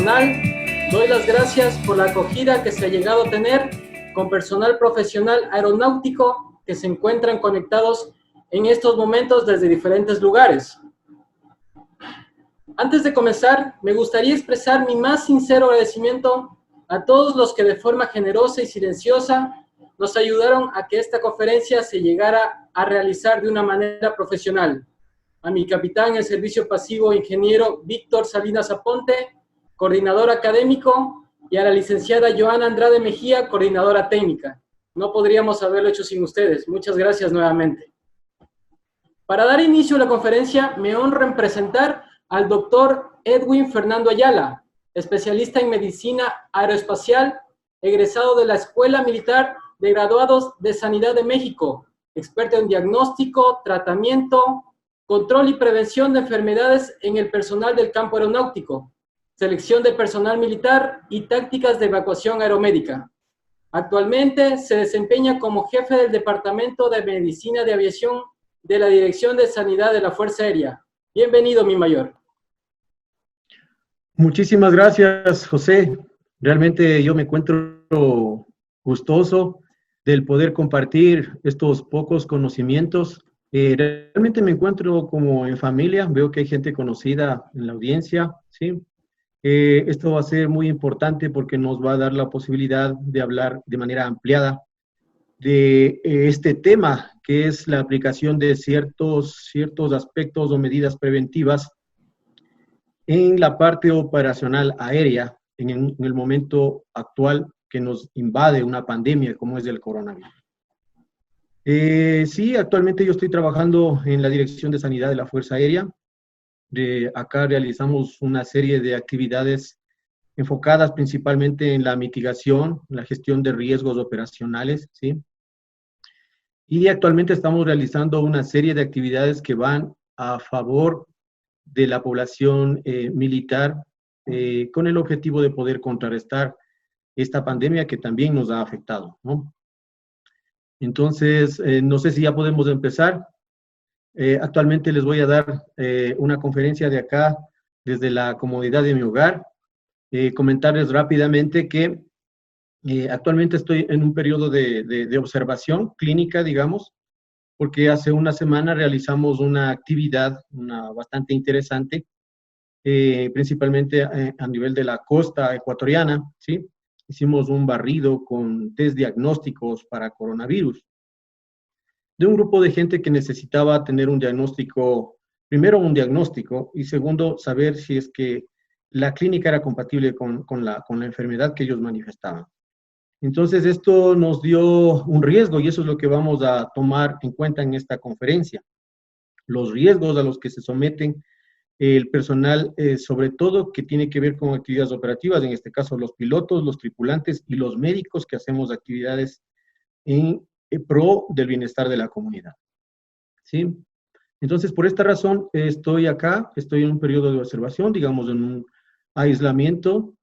personal, doy las gracias por la acogida que se ha llegado a tener con personal profesional aeronáutico que se encuentran conectados en estos momentos desde diferentes lugares. Antes de comenzar, me gustaría expresar mi más sincero agradecimiento a todos los que de forma generosa y silenciosa nos ayudaron a que esta conferencia se llegara a realizar de una manera profesional. A mi capitán en el servicio pasivo, ingeniero Víctor Salinas Aponte, coordinador académico, y a la licenciada Joana Andrade Mejía, coordinadora técnica. No podríamos haberlo hecho sin ustedes. Muchas gracias nuevamente. Para dar inicio a la conferencia, me honra en presentar al doctor Edwin Fernando Ayala, especialista en medicina aeroespacial, egresado de la Escuela Militar de Graduados de Sanidad de México, experto en diagnóstico, tratamiento, control y prevención de enfermedades en el personal del campo aeronáutico, selección de personal militar y tácticas de evacuación aeromédica. Actualmente se desempeña como jefe del Departamento de Medicina de Aviación de la Dirección de Sanidad de la Fuerza Aérea. Bienvenido, mi mayor. Muchísimas gracias, José. Realmente yo me encuentro gustoso del poder compartir estos pocos conocimientos. Realmente me encuentro como en familia, veo que hay gente conocida en la audiencia, ¿sí? Esto va a ser muy importante porque nos va a dar la posibilidad de hablar de manera ampliada de este tema, que es la aplicación de ciertos aspectos o medidas preventivas en la parte operacional aérea en el momento actual que nos invade una pandemia como es el coronavirus. Sí, actualmente yo estoy trabajando en la Dirección de Sanidad de la Fuerza Aérea. Acá realizamos una serie de actividades enfocadas principalmente en la mitigación, la gestión de riesgos operacionales, ¿sí? Y actualmente estamos realizando una serie de actividades que van a favor de la población militar con el objetivo de poder contrarrestar esta pandemia que también nos ha afectado, ¿no? Entonces, no sé si ya podemos empezar. Actualmente les voy a dar una conferencia de acá, desde la comodidad de mi hogar. Comentarles rápidamente que actualmente estoy en un periodo de observación clínica, digamos, porque hace una semana realizamos una actividad bastante interesante, principalmente a nivel de la costa ecuatoriana, ¿sí? Hicimos un barrido con test diagnósticos para coronavirus, de un grupo de gente que necesitaba tener un diagnóstico, primero un diagnóstico, y segundo, saber si es que la clínica era compatible con la enfermedad que ellos manifestaban. Entonces, esto nos dio un riesgo y eso es lo que vamos a tomar en cuenta en esta conferencia. Los riesgos a los que se someten el personal, sobre todo que tiene que ver con actividades operativas, en este caso los pilotos, los tripulantes y los médicos que hacemos actividades en pro del bienestar de la comunidad, ¿sí? Entonces, por esta razón, estoy acá, estoy en un periodo de observación, digamos, en un aislamiento,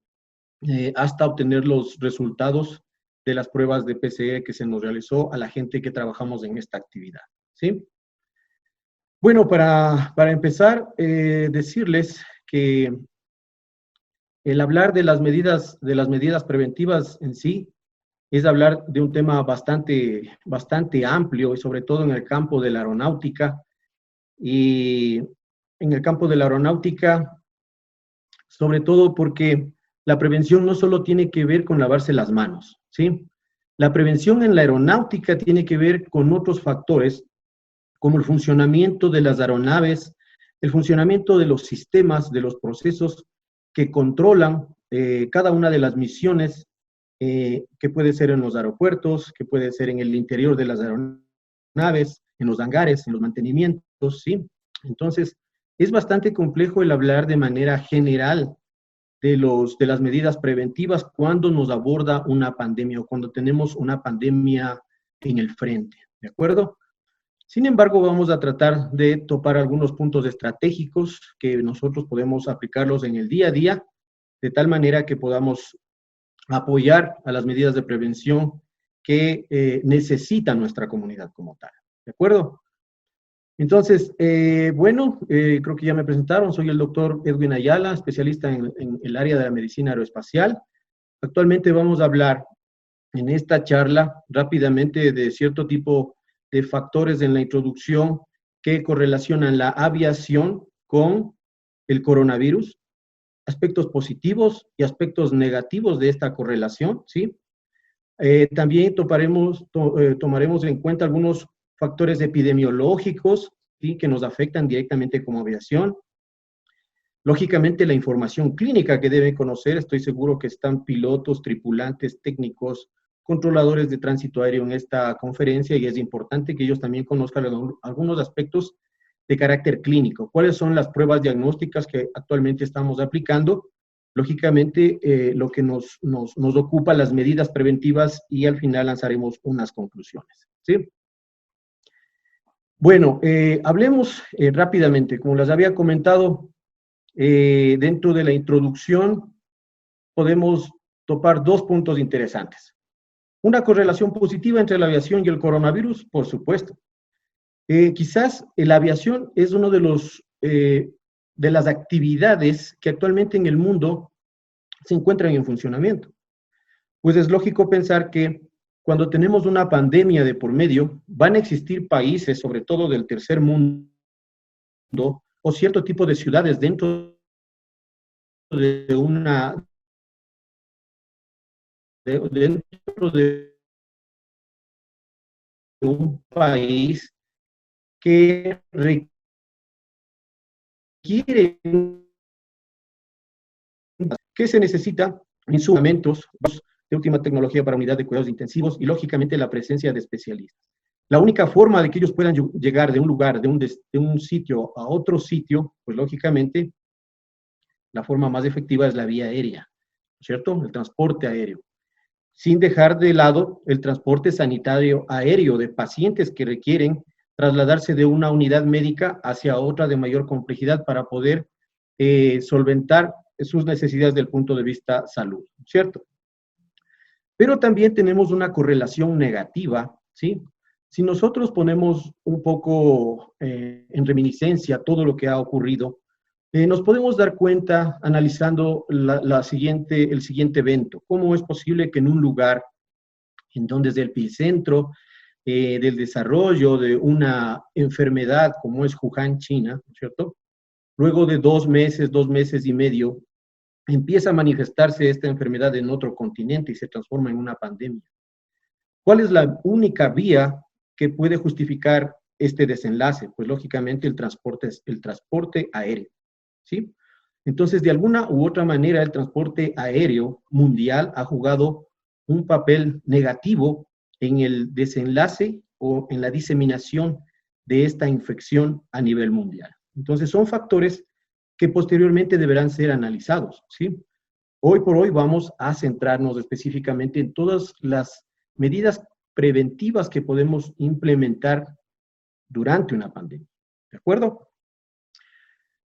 hasta obtener los resultados de las pruebas de PCR que se nos realizó a la gente que trabajamos en esta actividad, ¿sí? Bueno, para empezar, decirles que el hablar de las medidas preventivas en sí es hablar de un tema bastante amplio y sobre todo en el campo de la aeronáutica. Y en el campo de la aeronáutica, sobre todo porque la prevención no solo tiene que ver con lavarse las manos, ¿sí? La prevención en la aeronáutica tiene que ver con otros factores, como el funcionamiento de las aeronaves, el funcionamiento de los sistemas, de los procesos que controlan cada una de las misiones, que puede ser en los aeropuertos, que puede ser en el interior de las aeronaves, en los hangares, en los mantenimientos, ¿sí? Entonces, es bastante complejo el hablar de manera general de las medidas preventivas cuando nos aborda una pandemia o cuando tenemos una pandemia en el frente, ¿de acuerdo? Sin embargo, vamos a tratar de topar algunos puntos estratégicos que nosotros podemos aplicarlos en el día a día, de tal manera que podamos apoyar a las medidas de prevención que necesita nuestra comunidad como tal, ¿de acuerdo? Entonces, bueno, creo que ya me presentaron. Soy el doctor Edwin Ayala, especialista en el área de la medicina aeroespacial. Actualmente vamos a hablar en esta charla rápidamente de cierto tipo de factores en la introducción que correlacionan la aviación con el coronavirus, aspectos positivos y aspectos negativos de esta correlación, ¿sí? También tomaremos en cuenta algunos factores epidemiológicos, ¿sí?, que nos afectan directamente como aviación. Lógicamente, la información clínica que deben conocer, estoy seguro que están pilotos, tripulantes, técnicos, controladores de tránsito aéreo en esta conferencia y es importante que ellos también conozcan algunos aspectos de carácter clínico. ¿Cuáles son las pruebas diagnósticas que actualmente estamos aplicando? Lógicamente, lo que nos ocupa, las medidas preventivas y al final lanzaremos unas conclusiones, ¿sí? Bueno, hablemos rápidamente. Como les había comentado, dentro de la introducción podemos topar dos puntos interesantes. Una correlación positiva entre la aviación y el coronavirus, por supuesto. Quizás la aviación es uno de las actividades que actualmente en el mundo se encuentran en funcionamiento. Pues es lógico pensar que cuando tenemos una pandemia de por medio, van a existir países, sobre todo del tercer mundo, o cierto tipo de ciudades dentro de dentro de un país que requiere, que se necesita instrumentos de última tecnología para unidad de cuidados intensivos y lógicamente la presencia de especialistas. La única forma de que ellos puedan llegar de un lugar, de un sitio a otro sitio, pues lógicamente la forma más efectiva es la vía aérea, ¿cierto? El transporte aéreo. Sin dejar de lado el transporte sanitario aéreo de pacientes que requieren trasladarse de una unidad médica hacia otra de mayor complejidad para poder solventar sus necesidades del punto de vista salud, ¿cierto? Pero también tenemos una correlación negativa, ¿sí? Si nosotros ponemos un poco en reminiscencia todo lo que ha ocurrido, nos podemos dar cuenta analizando el siguiente evento. ¿Cómo es posible que en un lugar en donde es el epicentro del desarrollo de una enfermedad como es Wuhan, China, ¿cierto? Luego de 2 meses y medio, empieza a manifestarse esta enfermedad en otro continente y se transforma en una pandemia. ¿Cuál es la única vía que puede justificar este desenlace? Pues lógicamente el transporte aéreo, ¿sí? Entonces, de alguna u otra manera, el transporte aéreo mundial ha jugado un papel negativo en el desenlace o en la diseminación de esta infección a nivel mundial. Entonces, son factores que posteriormente deberán ser analizados, ¿sí? Hoy por hoy vamos a centrarnos específicamente en todas las medidas preventivas que podemos implementar durante una pandemia, ¿de acuerdo?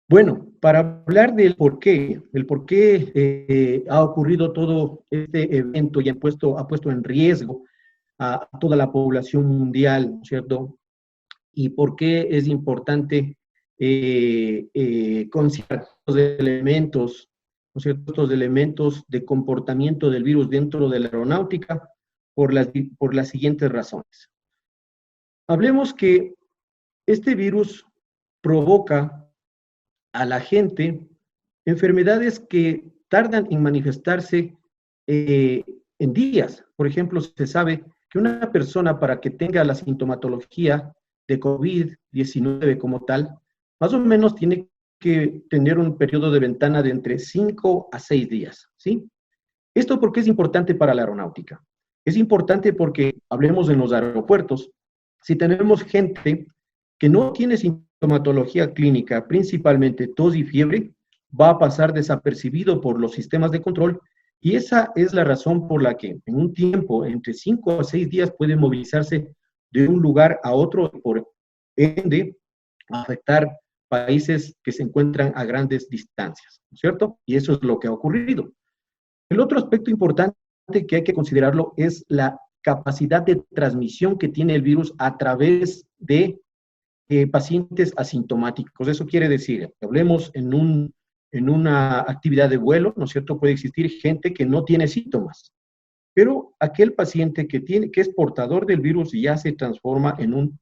Bueno, para hablar del por qué ha ocurrido todo este evento y ha puesto en riesgo a toda la población mundial, ¿cierto? Y por qué es importante considerar los elementos, ¿no es cierto?, estos elementos de comportamiento del virus dentro de la aeronáutica por las siguientes razones. Hablemos que este virus provoca a la gente enfermedades que tardan en manifestarse en días. Por ejemplo, se sabe que una persona para que tenga la sintomatología de COVID-19 como tal, más o menos tiene que tener un periodo de ventana de entre 5 a 6 días, ¿sí? ¿Esto por qué es importante para la aeronáutica? Es importante porque, hablemos en los aeropuertos, si tenemos gente que no tiene sintomatología clínica, principalmente tos y fiebre, va a pasar desapercibido por los sistemas de control y esa es la razón por la que en un tiempo entre 5 a 6 días puede movilizarse de un lugar a otro, por ende afectar países que se encuentran a grandes distancias, ¿no es cierto? Y eso es lo que ha ocurrido. El otro aspecto importante que hay que considerarlo es la capacidad de transmisión que tiene el virus a través de pacientes asintomáticos. Eso quiere decir, que hablemos en una actividad de vuelo, ¿no es cierto? Puede existir gente que no tiene síntomas, pero aquel paciente que es portador del virus ya se transforma en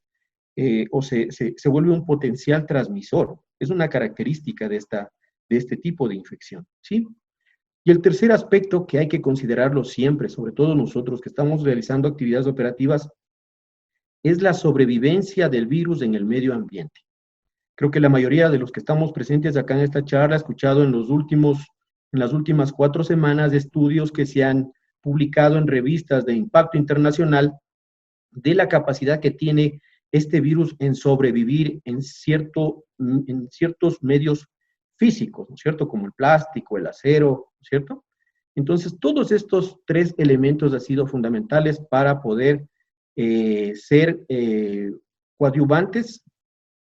se vuelve un potencial transmisor. Es una característica de este tipo de infección, ¿sí? Y el tercer aspecto que hay que considerarlo siempre, sobre todo nosotros que estamos realizando actividades operativas, es la sobrevivencia del virus en el medio ambiente. Creo que la mayoría de los que estamos presentes acá en esta charla ha escuchado en las últimas 4 semanas de estudios que se han publicado en revistas de impacto internacional de la capacidad que tiene este virus en sobrevivir en ciertos medios físicos, ¿no es cierto? Como el plástico, el acero, ¿no es cierto? Entonces, todos estos 3 elementos han sido fundamentales para poder ser coadyuvantes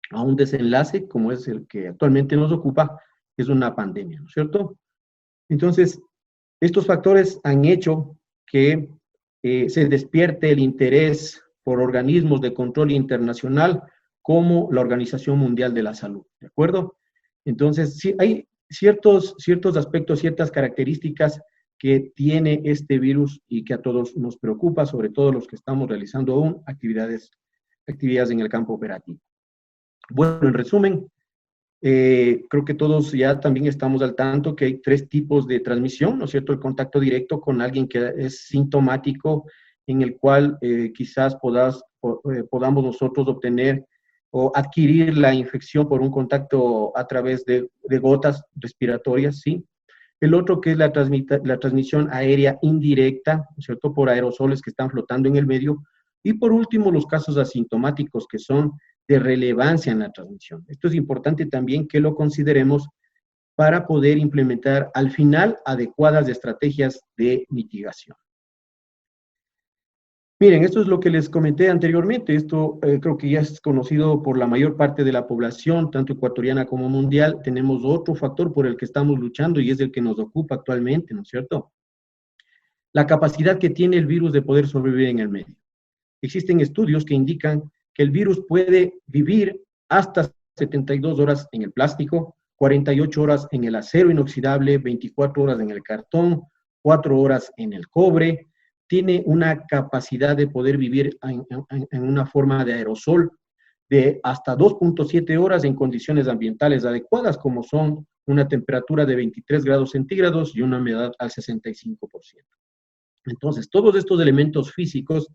a un desenlace como es el que actualmente nos ocupa, es una pandemia, ¿no es cierto? Entonces, estos factores han hecho que se despierte el interés por organismos de control internacional como la Organización Mundial de la Salud, ¿de acuerdo? Entonces, sí, hay ciertos aspectos, ciertas características que tiene este virus y que a todos nos preocupa, sobre todo los que estamos realizando aún actividades en el campo operativo. Bueno, en resumen, creo que todos ya también estamos al tanto que hay 3 tipos de transmisión, ¿no es cierto? El contacto directo con alguien que es sintomático, en el cual quizás podamos nosotros obtener o adquirir la infección por un contacto a través de gotas respiratorias, ¿sí? El otro que es la transmisión aérea indirecta, ¿no es cierto? Por aerosoles que están flotando en el medio. Y por último, los casos asintomáticos que son de relevancia en la transmisión. Esto es importante también que lo consideremos para poder implementar al final adecuadas estrategias de mitigación. Miren, esto es lo que les comenté anteriormente. Esto creo que ya es conocido por la mayor parte de la población, tanto ecuatoriana como mundial. Tenemos otro factor por el que estamos luchando y es el que nos ocupa actualmente, ¿no es cierto? La capacidad que tiene el virus de poder sobrevivir en el medio. Existen estudios que indican que el virus puede vivir hasta 72 horas en el plástico, 48 horas en el acero inoxidable, 24 horas en el cartón, 4 horas en el cobre. Tiene una capacidad de poder vivir en una forma de aerosol de hasta 2.7 horas en condiciones ambientales adecuadas, como son una temperatura de 23 grados centígrados y una humedad al 65%. Entonces, todos estos elementos físicos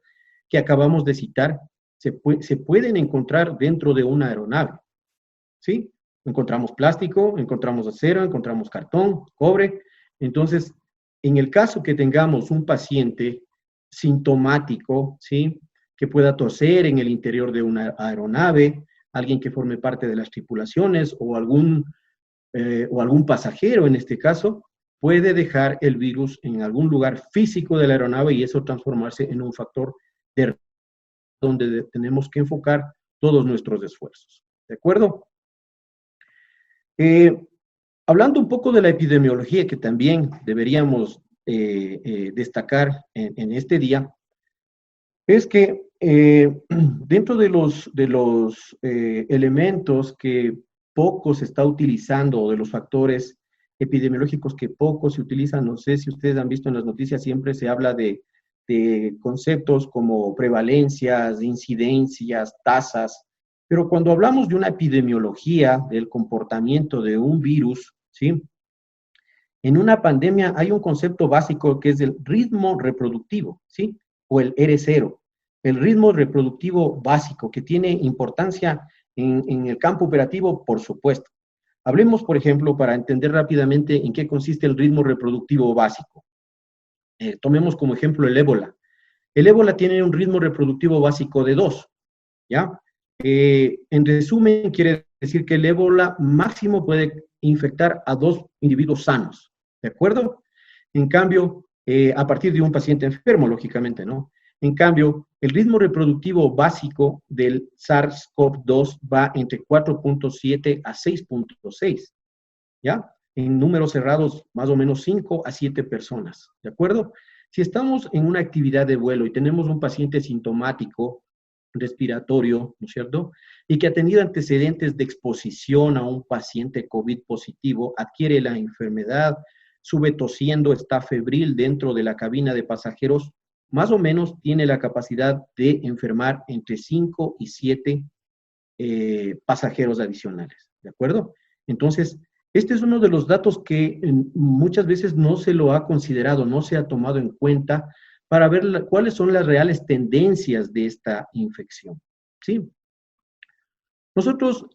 que acabamos de citar se pueden encontrar dentro de una aeronave, ¿sí? Encontramos plástico, encontramos acero, encontramos cartón, cobre. Entonces, en el caso que tengamos un paciente sintomático, ¿sí? Que pueda toser en el interior de una aeronave, alguien que forme parte de las tripulaciones o algún pasajero en este caso, puede dejar el virus en algún lugar físico de la aeronave y eso transformarse en un factor de donde tenemos que enfocar todos nuestros esfuerzos. ¿De acuerdo? Hablando un poco de la epidemiología, que también deberíamos destacar en este día, es que dentro de los elementos que poco se está utilizando, o de los factores epidemiológicos que poco se utilizan, no sé si ustedes han visto en las noticias, siempre se habla de conceptos como prevalencias, incidencias, tasas, pero cuando hablamos de una epidemiología del comportamiento de un virus, ¿sí? En una pandemia hay un concepto básico que es el ritmo reproductivo, ¿sí? O el R0, el ritmo reproductivo básico, que tiene importancia en el campo operativo, por supuesto. Hablemos, por ejemplo, para entender rápidamente en qué consiste el ritmo reproductivo básico. Tomemos como ejemplo el ébola. El ébola tiene un ritmo reproductivo básico de 2, ¿ya? En resumen, quiere decir que el ébola máximo puede infectar a 2 individuos sanos, ¿de acuerdo? En cambio, a partir de un paciente enfermo, lógicamente, ¿no? En cambio, el ritmo reproductivo básico del SARS-CoV-2 va entre 4.7 a 6.6, ¿ya? En números cerrados, más o menos 5 a 7 personas, ¿de acuerdo? Si estamos en una actividad de vuelo y tenemos un paciente sintomático, respiratorio, ¿no es cierto? Y que ha tenido antecedentes de exposición a un paciente COVID positivo, adquiere la enfermedad, sube tosiendo, está febril dentro de la cabina de pasajeros, más o menos tiene la capacidad de enfermar entre 5 y 7 pasajeros adicionales, ¿de acuerdo? Entonces, este es uno de los datos que muchas veces no se lo ha considerado, no se ha tomado en cuenta para ver cuáles son las reales tendencias de esta infección, ¿sí? Nosotros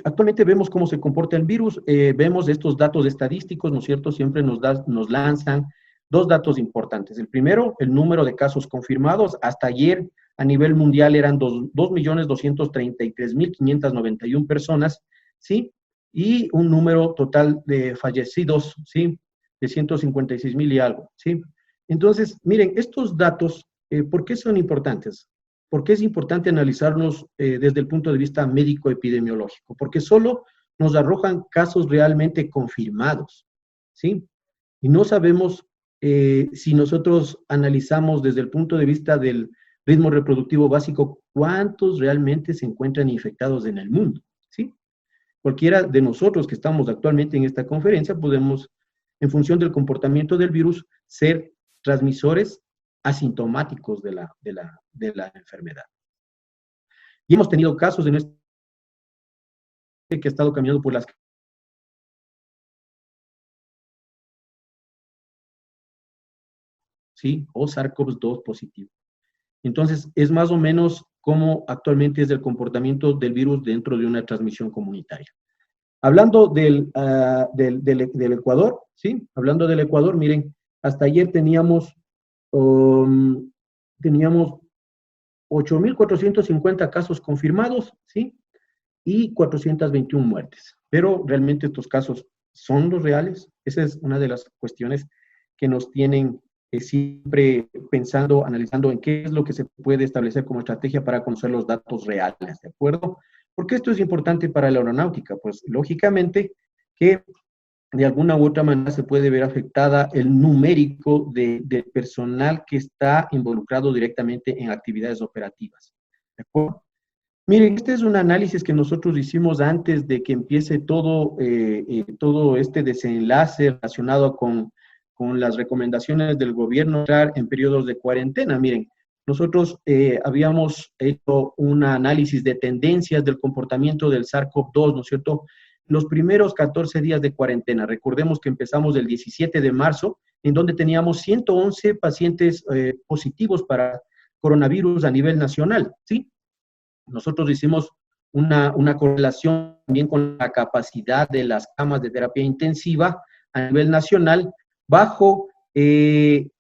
actualmente vemos cómo se comporta el virus, vemos estos datos estadísticos, ¿no es cierto? Siempre nos lanzan dos datos importantes. El primero, el número de casos confirmados. Hasta ayer, a nivel mundial, eran 2.233.591 personas, ¿sí? Y un número total de fallecidos, ¿sí? De 156,000 y algo, ¿sí? Entonces, miren, estos datos, ¿por qué son importantes? ¿Por qué es importante analizarnos desde el punto de vista médico-epidemiológico? Porque solo nos arrojan casos realmente confirmados, ¿sí? Y no sabemos si nosotros analizamos desde el punto de vista del ritmo reproductivo básico, cuántos realmente se encuentran infectados en el mundo, ¿sí? Cualquiera de nosotros que estamos actualmente en esta conferencia podemos, en función del comportamiento del virus, ser transmisores asintomáticos de la enfermedad. Y hemos tenido casos en este que ha estado caminando por las ¿sí? O SARS-CoV-2 positivo. Entonces, es más o menos cómo actualmente es el comportamiento del virus dentro de una transmisión comunitaria. Hablando del Ecuador, ¿sí? Hablando del Ecuador, miren, hasta ayer teníamos 8.450 casos confirmados, ¿sí? Y 421 muertes. Pero realmente estos casos son los reales. Esa es una de las cuestiones que nos tienen siempre pensando, analizando en qué es lo que se puede establecer como estrategia para conocer los datos reales, ¿de acuerdo? ¿Por qué esto es importante para la aeronáutica? Pues lógicamente que de alguna u otra manera se puede ver afectada el numérico de personal que está involucrado directamente en actividades operativas. ¿De acuerdo? Miren, este es un análisis que nosotros hicimos antes de que empiece todo este desenlace relacionado con las recomendaciones del gobierno en periodos de cuarentena. Miren, nosotros habíamos hecho un análisis de tendencias del comportamiento del SARS-CoV-2, ¿no es cierto? Los primeros 14 días de cuarentena, recordemos que empezamos el 17 de marzo, en donde teníamos 111 pacientes positivos para coronavirus a nivel nacional, ¿sí? Nosotros hicimos una correlación también con la capacidad de las camas de terapia intensiva a nivel nacional bajo el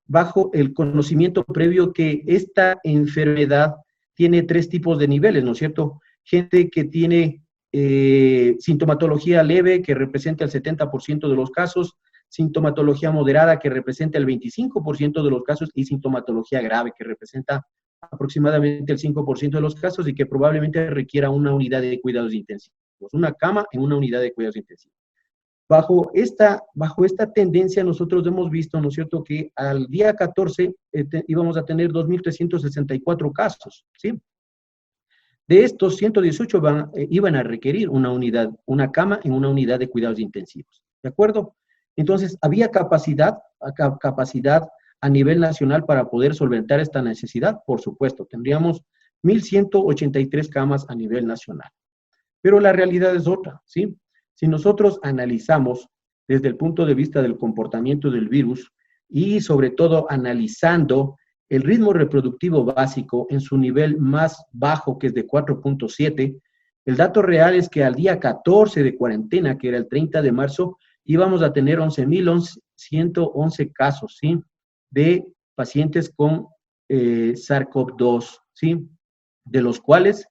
conocimiento previo que esta enfermedad tiene 3 tipos de niveles, ¿no es cierto? Gente que tiene sintomatología leve, que representa el 70% de los casos, sintomatología moderada, que representa el 25% de los casos, y sintomatología grave, que representa aproximadamente el 5% de los casos y que probablemente requiera una unidad de cuidados intensivos, una cama en una unidad de cuidados intensivos. Bajo esta tendencia nosotros hemos visto, ¿no es cierto?, que al día 14 íbamos a tener 2.364 casos, ¿sí? De estos, 118 iban a requerir una cama en una unidad de cuidados intensivos, ¿de acuerdo? Entonces, había capacidad a nivel nacional para poder solventar esta necesidad, por supuesto, tendríamos 1.183 camas a nivel nacional. Pero la realidad es otra, ¿sí? Si nosotros analizamos desde el punto de vista del comportamiento del virus y sobre todo analizando el ritmo reproductivo básico en su nivel más bajo, que es de 4.7, el dato real es que al día 14 de cuarentena, que era el 30 de marzo, íbamos a tener 11.111 casos, ¿sí?, de pacientes con SARS-CoV-2, ¿sí?, de los cuales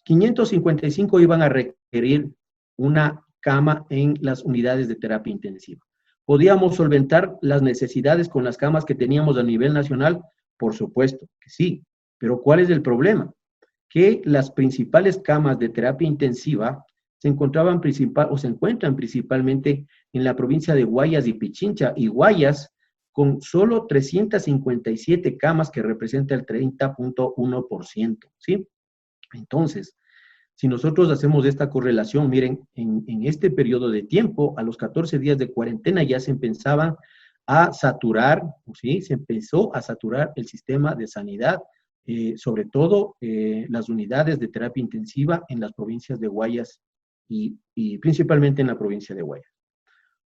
555 iban a requerir una cama en las unidades de terapia intensiva. ¿Podíamos solventar las necesidades con las camas que teníamos a nivel nacional? Por supuesto que sí, pero ¿cuál es el problema? Que las principales camas de terapia intensiva se encuentran principalmente en la provincia de Guayas y Pichincha, y Guayas con solo 357 camas, que representa el 30.1%, ¿sí? Entonces, si nosotros hacemos esta correlación, miren, en este periodo de tiempo, a los 14 días de cuarentena ya se empezaba a saturar, ¿sí? Se empezó a saturar el sistema de sanidad, sobre todo las unidades de terapia intensiva en las provincias de Guayas y principalmente en la provincia de Guayas.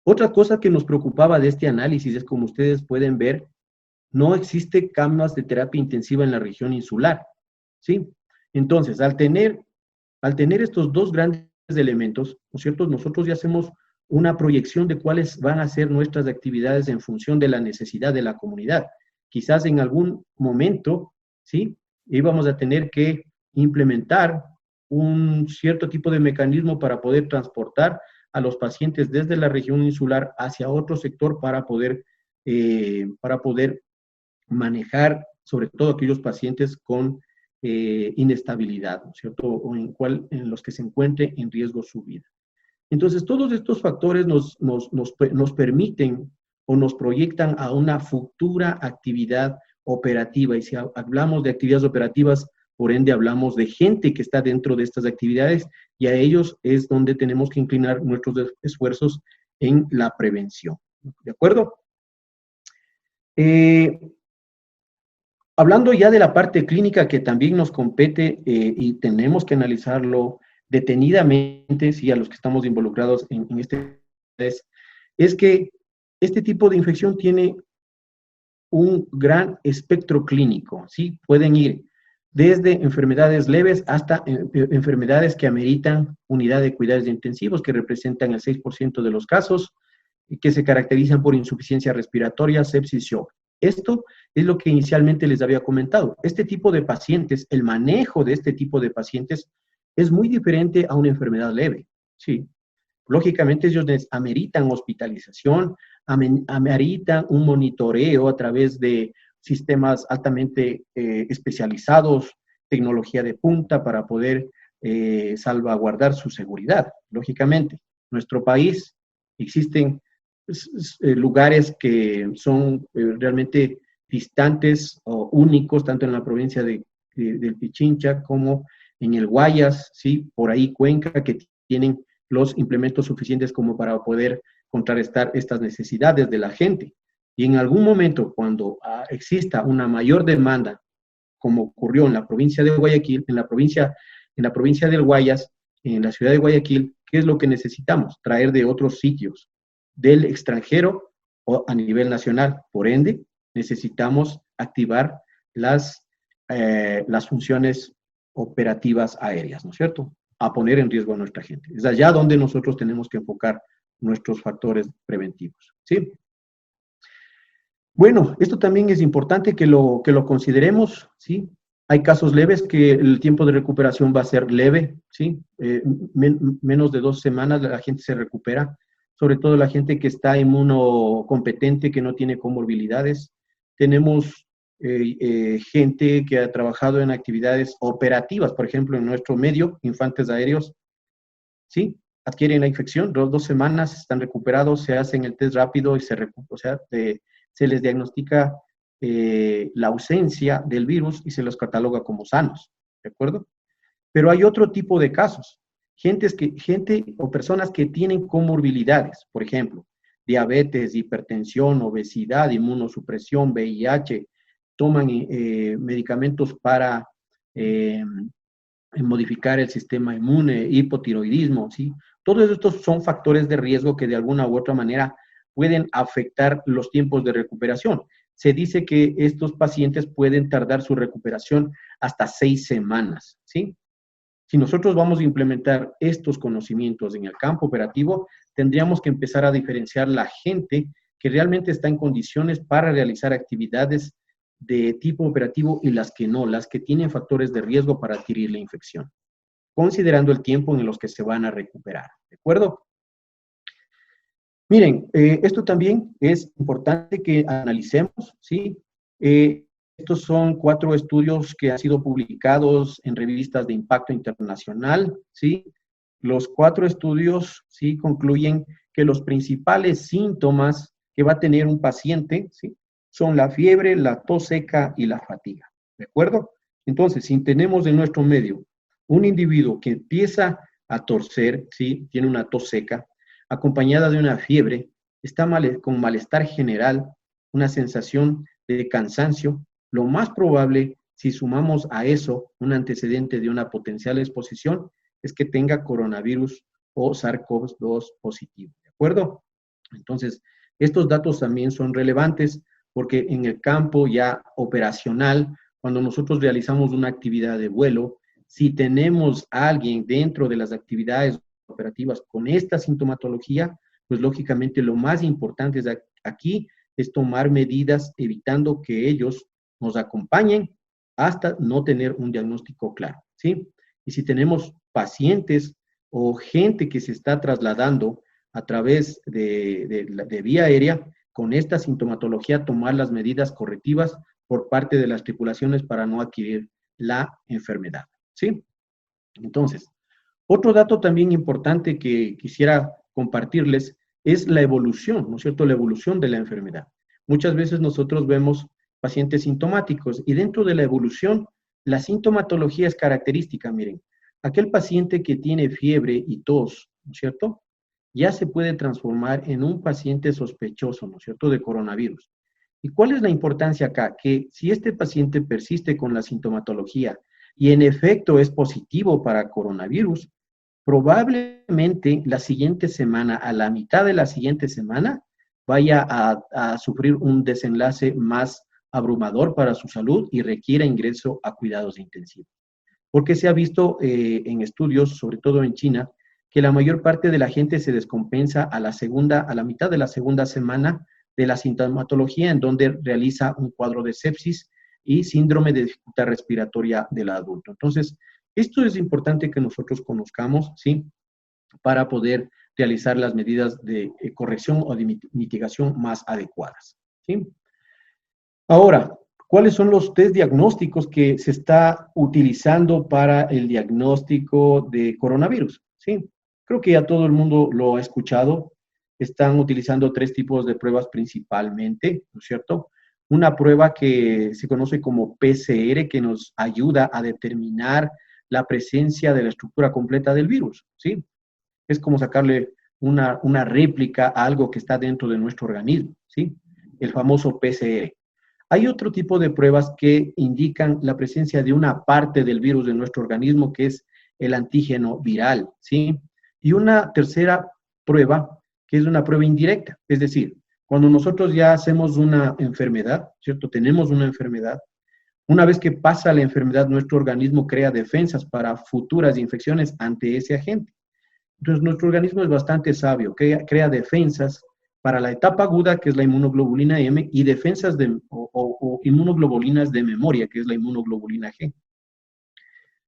Otra cosa que nos preocupaba de este análisis es, como ustedes pueden ver, no existe camas de terapia intensiva en la región insular, ¿sí? Entonces, al tener estos dos grandes elementos, ¿no es cierto? Nosotros ya hacemos una proyección de cuáles van a ser nuestras actividades en función de la necesidad de la comunidad. Quizás en algún momento, ¿sí? Íbamos a tener que implementar un cierto tipo de mecanismo para poder transportar a los pacientes desde la región insular hacia otro sector para poder manejar sobre todo aquellos pacientes con inestabilidad, ¿no es cierto? O en los que se encuentre en riesgo su vida. Entonces, todos estos factores nos permiten o nos proyectan a una futura actividad operativa. Y si hablamos de actividades operativas, por ende hablamos de gente que está dentro de estas actividades, y a ellos es donde tenemos que inclinar nuestros esfuerzos en la prevención. ¿De acuerdo? Hablando ya de la parte clínica que también nos compete y tenemos que analizarlo detenidamente, sí, a los que estamos involucrados en este es que este tipo de infección tiene un gran espectro clínico, ¿sí? Pueden ir desde enfermedades leves hasta enfermedades que ameritan unidad de cuidados intensivos, que representan el 6% de los casos, y que se caracterizan por insuficiencia respiratoria, sepsis, shock. Esto es lo que inicialmente les había comentado. Este tipo de pacientes, el manejo de este tipo de pacientes es muy diferente a una enfermedad leve, ¿sí? Lógicamente ellos ameritan hospitalización, ameritan un monitoreo a través de sistemas altamente especializados, tecnología de punta para poder salvaguardar su seguridad. Lógicamente, en nuestro país existen lugares que son realmente distantes o únicos, tanto en la provincia del Pichincha como en el Guayas, ¿sí? Por ahí Cuenca, que tienen los implementos suficientes como para poder contrarrestar estas necesidades de la gente. Y en algún momento, cuando exista una mayor demanda, como ocurrió en la provincia de Guayaquil, en la provincia del Guayas, en la ciudad de Guayaquil, ¿qué es lo que necesitamos? Traer de otros sitios, del extranjero o a nivel nacional. Por ende, necesitamos activar las funciones operativas aéreas, ¿no es cierto? A poner en riesgo a nuestra gente. Es allá donde nosotros tenemos que enfocar nuestros factores preventivos, ¿sí? Bueno, esto también es importante que lo consideremos, ¿sí? Hay casos leves que el tiempo de recuperación va a ser leve, ¿sí? Menos de 2 semanas la gente se recupera, sobre todo la gente que está inmunocompetente, que no tiene comorbilidades. Tenemos gente que ha trabajado en actividades operativas, por ejemplo, en nuestro medio, infantes aéreos, ¿sí? Adquieren la infección, 2 semanas, están recuperados, se hacen el test rápido y se les diagnostica la ausencia del virus y se los cataloga como sanos, ¿de acuerdo? Pero hay otro tipo de casos, gente o personas que tienen comorbilidades, por ejemplo, diabetes, hipertensión, obesidad, inmunosupresión, VIH, toman medicamentos para modificar el sistema inmune, hipotiroidismo, ¿sí? Todos estos son factores de riesgo que de alguna u otra manera pueden afectar los tiempos de recuperación. Se dice que estos pacientes pueden tardar su recuperación hasta 6 semanas, ¿sí? Si nosotros vamos a implementar estos conocimientos en el campo operativo, tendríamos que empezar a diferenciar la gente que realmente está en condiciones para realizar actividades de tipo operativo y las que no, las que tienen factores de riesgo para adquirir la infección, considerando el tiempo en los que se van a recuperar, ¿de acuerdo? Miren, esto también es importante que analicemos, ¿sí? Estos son 4 estudios que han sido publicados en revistas de impacto internacional, ¿sí? Los 4 estudios, ¿sí? Concluyen que los principales síntomas que va a tener un paciente, ¿sí? Son la fiebre, la tos seca y la fatiga, ¿de acuerdo? Entonces, si tenemos en nuestro medio un individuo que empieza a torcer, ¿sí? Tiene una tos seca, acompañada de una fiebre, está con malestar general, una sensación de cansancio, lo más probable, si sumamos a eso un antecedente de una potencial exposición, es que tenga coronavirus o SARS-CoV-2 positivo, ¿de acuerdo? Entonces, estos datos también son relevantes porque en el campo ya operacional, cuando nosotros realizamos una actividad de vuelo, si tenemos a alguien dentro de las actividades operativas con esta sintomatología, pues lógicamente lo más importante es aquí es tomar medidas evitando que ellos nos acompañen hasta no tener un diagnóstico claro, ¿sí? Y si tenemos pacientes o gente que se está trasladando a través de vía aérea, con esta sintomatología tomar las medidas correctivas por parte de las tripulaciones para no adquirir la enfermedad, ¿sí? Entonces, otro dato también importante que quisiera compartirles es la evolución, ¿no es cierto? La evolución de la enfermedad. Muchas veces nosotros vemos pacientes sintomáticos y dentro de la evolución, la sintomatología es característica, miren, aquel paciente que tiene fiebre y tos, ¿no es cierto? Ya se puede transformar en un paciente sospechoso, ¿no es cierto?, de coronavirus. ¿Y cuál es la importancia acá? Que si este paciente persiste con la sintomatología y en efecto es positivo para coronavirus, probablemente la siguiente semana, a la mitad de la siguiente semana, vaya a sufrir un desenlace más abrumador para su salud y requiera ingreso a cuidados intensivos. Porque se ha visto en estudios, sobre todo en China, que la mayor parte de la gente se descompensa a la mitad de la segunda semana de la sintomatología, en donde realiza un cuadro de sepsis y síndrome de dificultad respiratoria del adulto. Entonces, esto es importante que nosotros conozcamos, ¿sí? Para poder realizar las medidas de corrección o de mitigación más adecuadas, ¿sí? Ahora, ¿cuáles son los test diagnósticos que se está utilizando para el diagnóstico de coronavirus? Sí, creo que ya todo el mundo lo ha escuchado. Están utilizando 3 tipos de pruebas principalmente, ¿no es cierto? Una prueba que se conoce como PCR, que nos ayuda a determinar la presencia de la estructura completa del virus, ¿sí? Es como sacarle una réplica a algo que está dentro de nuestro organismo, ¿sí? El famoso PCR. Hay otro tipo de pruebas que indican la presencia de una parte del virus de nuestro organismo, que es el antígeno viral, ¿sí? Y una tercera prueba, que es una prueba indirecta, es decir, cuando nosotros ya hacemos una enfermedad, ¿cierto? Tenemos una enfermedad, una vez que pasa la enfermedad, nuestro organismo crea defensas para futuras infecciones ante ese agente. Entonces, nuestro organismo es bastante sabio, crea defensas para la etapa aguda, que es la inmunoglobulina M, y defensas o inmunoglobulinas de memoria, que es la inmunoglobulina G.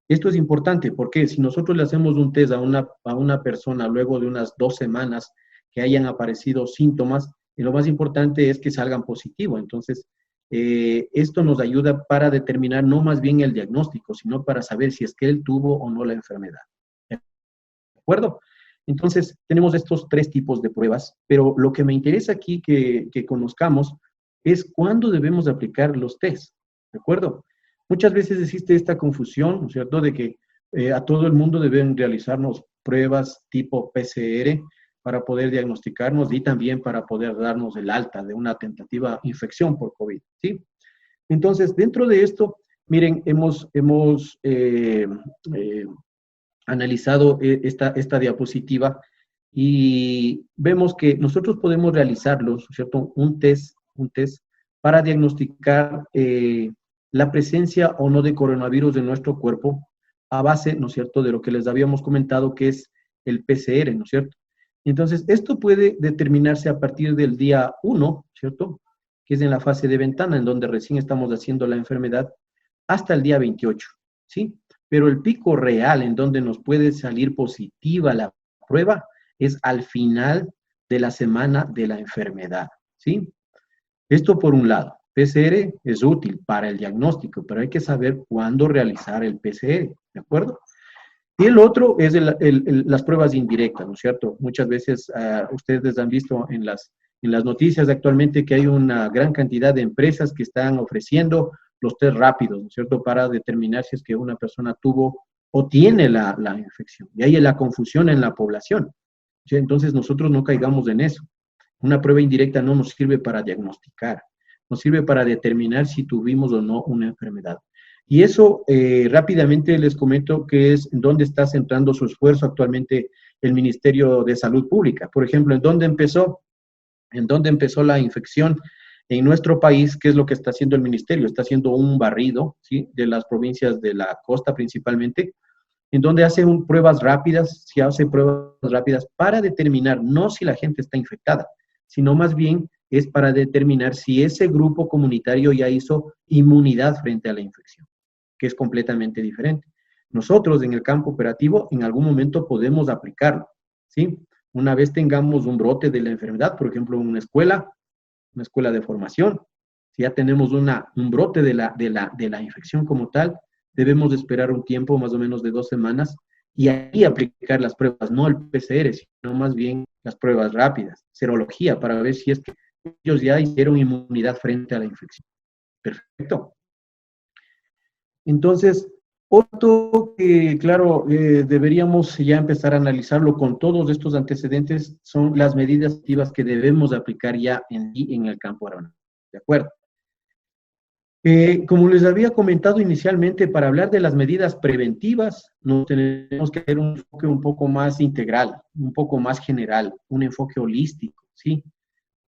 Esto es importante porque si nosotros le hacemos un test a una persona luego de unas 2 semanas que hayan aparecido síntomas, lo más importante es que salgan positivo. Entonces, esto nos ayuda para determinar no más bien el diagnóstico, sino para saber si es que él tuvo o no la enfermedad. ¿De acuerdo? Entonces, tenemos estos 3 tipos de pruebas, pero lo que me interesa aquí que conozcamos es cuándo debemos aplicar los test, ¿de acuerdo? Muchas veces existe esta confusión, ¿no es cierto?, de que a todo el mundo deben realizarnos pruebas tipo PCR para poder diagnosticarnos y también para poder darnos el alta de una tentativa infección por COVID, ¿sí? Entonces, dentro de esto, miren, hemos analizado esta diapositiva y vemos que nosotros podemos realizarlos, ¿cierto? Un test para diagnosticar la presencia o no de coronavirus en nuestro cuerpo a base, ¿no es cierto?, de lo que les habíamos comentado que es el PCR, ¿no es cierto? Entonces, esto puede determinarse a partir del día 1, ¿cierto?, que es en la fase de ventana, en donde recién estamos haciendo la enfermedad, hasta el día 28, ¿sí? Pero el pico real en donde nos puede salir positiva la prueba es al final de la semana de la enfermedad, ¿sí? Esto por un lado. PCR es útil para el diagnóstico, pero hay que saber cuándo realizar el PCR, ¿de acuerdo? Y el otro es las pruebas indirectas, ¿no es cierto? Muchas veces ustedes han visto en en las noticias actualmente que hay una gran cantidad de empresas que están ofreciendo los test rápidos, ¿no es cierto?, para determinar si es que una persona tuvo o tiene la infección. Y hay la confusión en la población. ¿Sí? Entonces nosotros no caigamos en eso. Una prueba indirecta no nos sirve para diagnosticar, nos sirve para determinar si tuvimos o no una enfermedad. Y eso rápidamente les comento que es en dónde está centrando su esfuerzo actualmente el Ministerio de Salud Pública. Por ejemplo, ¿en dónde empezó? ¿En dónde empezó la infección? En nuestro país, ¿qué es lo que está haciendo el ministerio? Está haciendo un barrido, ¿sí?, de las provincias de la costa principalmente, en donde hace pruebas rápidas, se hace pruebas rápidas para determinar no si la gente está infectada, sino más bien es para determinar si ese grupo comunitario ya hizo inmunidad frente a la infección, que es completamente diferente. Nosotros en el campo operativo en algún momento podemos aplicarlo, ¿sí? Una vez tengamos un brote de la enfermedad, por ejemplo, en una escuela de formación, si ya tenemos un brote de la infección como tal, debemos de esperar un tiempo más o menos de 2 semanas y ahí aplicar las pruebas, no el PCR, sino más bien las pruebas rápidas, serología, para ver si es que ellos ya hicieron inmunidad frente a la infección. Perfecto. Entonces, otro que, claro, deberíamos ya empezar a analizarlo con todos estos antecedentes son las medidas activas que debemos aplicar ya en el campo aeronáutico. ¿De acuerdo? Como les había comentado inicialmente, para hablar de las medidas preventivas, nos tenemos que hacer un enfoque un poco más integral, un poco más general, un enfoque holístico, ¿sí?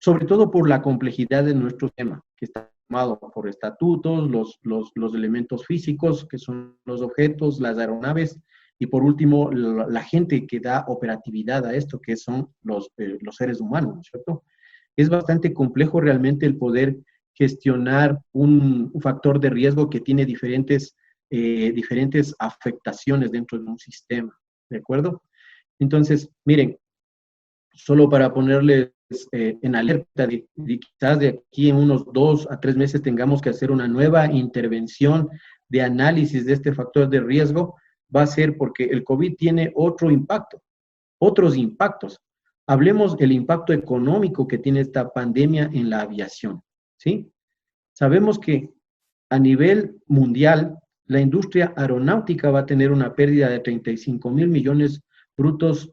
Sobre todo por la complejidad de nuestro tema, que está formado por estatutos, los elementos físicos, que son los objetos, las aeronaves, y por último, la gente que da operatividad a esto, que son los seres humanos, ¿no es cierto? Es bastante complejo realmente el poder gestionar un factor de riesgo que tiene diferentes afectaciones dentro de un sistema, ¿de acuerdo? Entonces, miren, solo para ponerles en alerta, quizás de aquí en unos 2 a 3 meses tengamos que hacer una nueva intervención de análisis de este factor de riesgo, va a ser porque el COVID tiene otros impactos. Hablemos del impacto económico que tiene esta pandemia en la aviación, ¿sí? Sabemos que a nivel mundial, la industria aeronáutica va a tener una pérdida de 35,000 millones brutos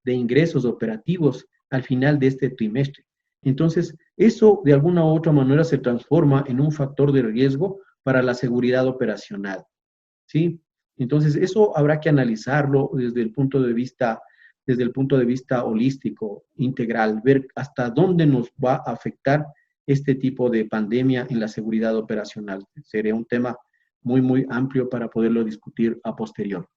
de ingresos operativos al final de este trimestre. Entonces, eso de alguna u otra manera se transforma en un factor de riesgo para la seguridad operacional, ¿sí? Entonces, eso habrá que analizarlo desde el punto de vista holístico, integral, ver hasta dónde nos va a afectar este tipo de pandemia en la seguridad operacional. Sería un tema muy, muy amplio para poderlo discutir a posterior.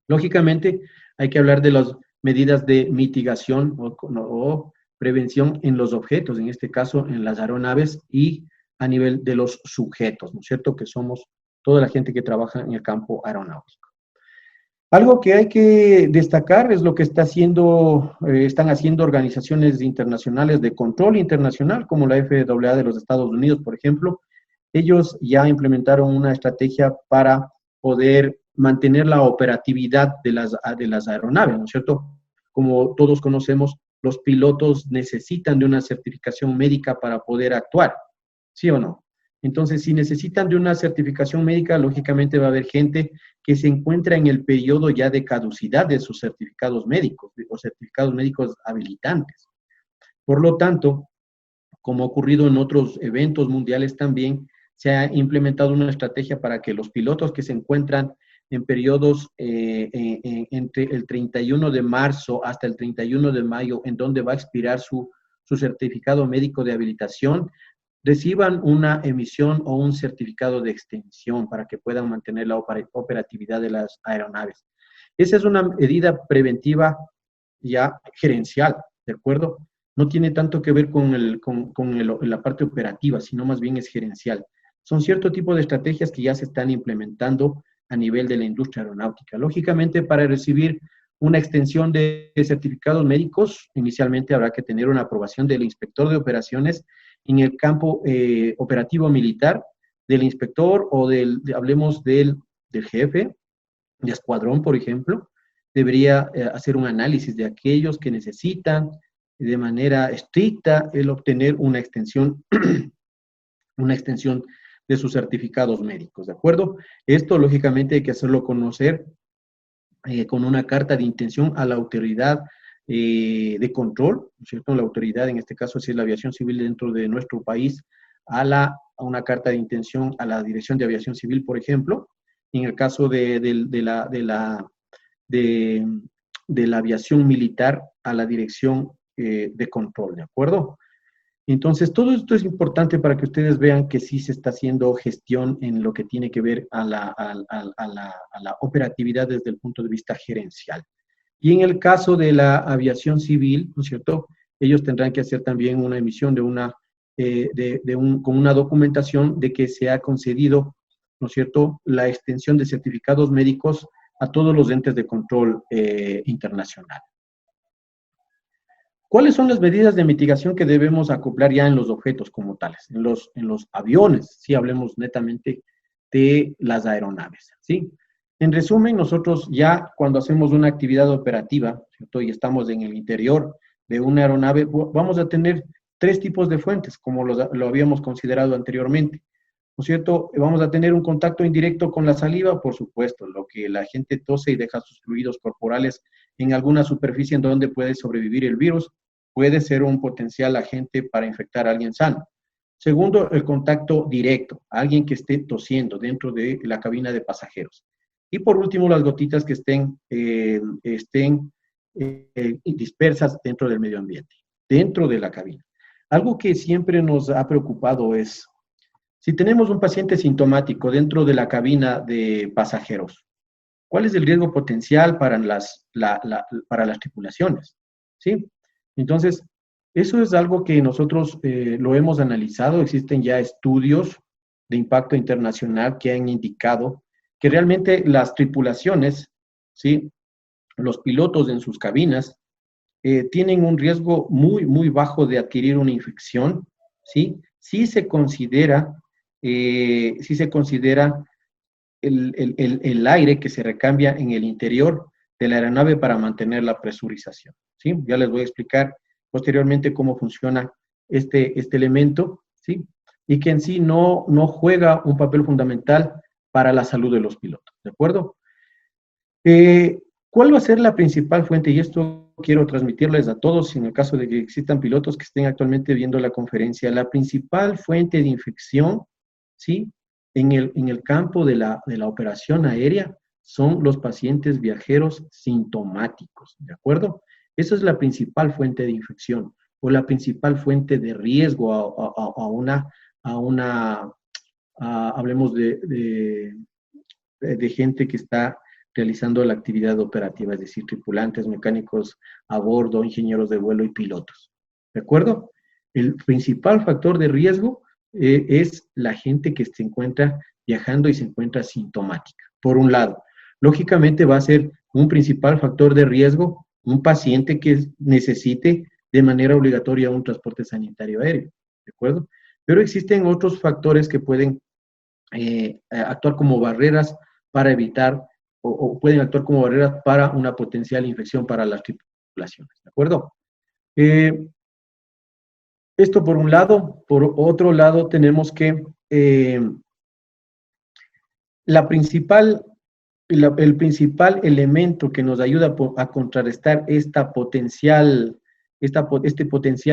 Lógicamente, hay que hablar de las medidas de mitigación o prevención en los objetos, en este caso en las aeronaves y a nivel de los sujetos, ¿no es cierto?, que somos toda la gente que trabaja en el campo aeronáutico. Algo que hay que destacar es lo que están haciendo organizaciones internacionales de control internacional, como la FAA de los Estados Unidos, por ejemplo. Ellos ya implementaron una estrategia para poder mantener la operatividad de las aeronaves, ¿no es cierto? Como todos conocemos, los pilotos necesitan de una certificación médica para poder actuar, ¿sí o no? Entonces, si necesitan de una certificación médica, lógicamente va a haber gente que se encuentra en el periodo ya de caducidad de sus certificados médicos o certificados médicos habilitantes. Por lo tanto, como ha ocurrido en otros eventos mundiales también, se ha implementado una estrategia para que los pilotos que se encuentran en periodos entre el 31 de marzo hasta el 31 de mayo, en donde va a expirar su certificado médico de habilitación, reciban una emisión o un certificado de extensión para que puedan mantener la operatividad de las aeronaves. Esa es una medida preventiva ya gerencial, ¿de acuerdo? No tiene tanto que ver con la parte operativa, sino más bien es gerencial. Son cierto tipo de estrategias que ya se están implementando a nivel de la industria aeronáutica. Lógicamente, para recibir una extensión de certificados médicos, inicialmente habrá que tener una aprobación del inspector de operaciones en el campo operativo militar, del inspector o hablemos del jefe de escuadrón, por ejemplo, debería hacer un análisis de aquellos que necesitan de manera estricta el obtener una extensión, una extensión de sus certificados médicos, ¿de acuerdo? Esto, lógicamente, hay que hacerlo conocer con una carta de intención a la autoridad de control, ¿no es cierto? La autoridad, en este caso, si es la aviación civil dentro de nuestro país, a una carta de intención a la Dirección de Aviación Civil, por ejemplo. En el caso de la aviación militar, a la Dirección de Control, ¿de acuerdo? Entonces, todo esto es importante para que ustedes vean que sí se está haciendo gestión en lo que tiene que ver a la operatividad desde el punto de vista gerencial. Y en el caso de la aviación civil, ¿no es cierto? Ellos tendrán que hacer también una emisión con una documentación de que se ha concedido, ¿no es cierto?, la extensión de certificados médicos a todos los entes de control internacional. ¿Cuáles son las medidas de mitigación que debemos acoplar ya en los objetos como tales? En los aviones, si hablemos netamente de las aeronaves, ¿sí? En resumen, nosotros ya cuando hacemos una actividad operativa, ¿cierto?, y estamos en el interior de una aeronave, vamos a tener tres tipos de fuentes, como lo habíamos considerado anteriormente, ¿no es cierto? Vamos a tener un contacto indirecto con la saliva, por supuesto, lo que la gente tose y deja sus fluidos corporales en alguna superficie en donde puede sobrevivir el virus, puede ser un potencial agente para infectar a alguien sano. Segundo, el contacto directo, alguien que esté tosiendo dentro de la cabina de pasajeros. Y por último, las gotitas que estén dispersas dentro del medio ambiente, dentro de la cabina. Algo que siempre nos ha preocupado es, si tenemos un paciente sintomático dentro de la cabina de pasajeros, ¿cuál es el riesgo potencial para las tripulaciones? ¿Sí? Entonces, eso es algo que nosotros lo hemos analizado. Existen ya estudios de impacto internacional que han indicado que realmente las tripulaciones, ¿sí?, los pilotos en sus cabinas, tienen un riesgo muy, muy bajo de adquirir una infección, ¿sí? Si se considera el aire que se recambia en el interior de la aeronave para mantener la presurización, ¿sí? Ya les voy a explicar posteriormente cómo funciona este elemento, ¿sí? Y que en sí no juega un papel fundamental para la salud de los pilotos, ¿de acuerdo? ¿Cuál va a ser la principal fuente? Y esto quiero transmitirles a todos, en el caso de que existan pilotos que estén actualmente viendo la conferencia. La principal fuente de infección, ¿sí?, en el campo de la operación aérea son los pacientes viajeros sintomáticos, ¿de acuerdo? Esa es la principal fuente de infección o la principal fuente de riesgo hablemos de gente que está realizando la actividad operativa, es decir, tripulantes, mecánicos a bordo, ingenieros de vuelo y pilotos. ¿De acuerdo? El principal factor de riesgo es la gente que se encuentra viajando y se encuentra sintomática. Por un lado, lógicamente va a ser un principal factor de riesgo un paciente que necesite de manera obligatoria un transporte sanitario aéreo. ¿De acuerdo? Pero existen otros factores que pueden actuar como barreras para evitar o pueden actuar como barreras para una potencial infección para las tripulaciones, ¿de acuerdo? Esto por un lado. Por otro lado, tenemos que el principal elemento que nos ayuda a contrarrestar este potencial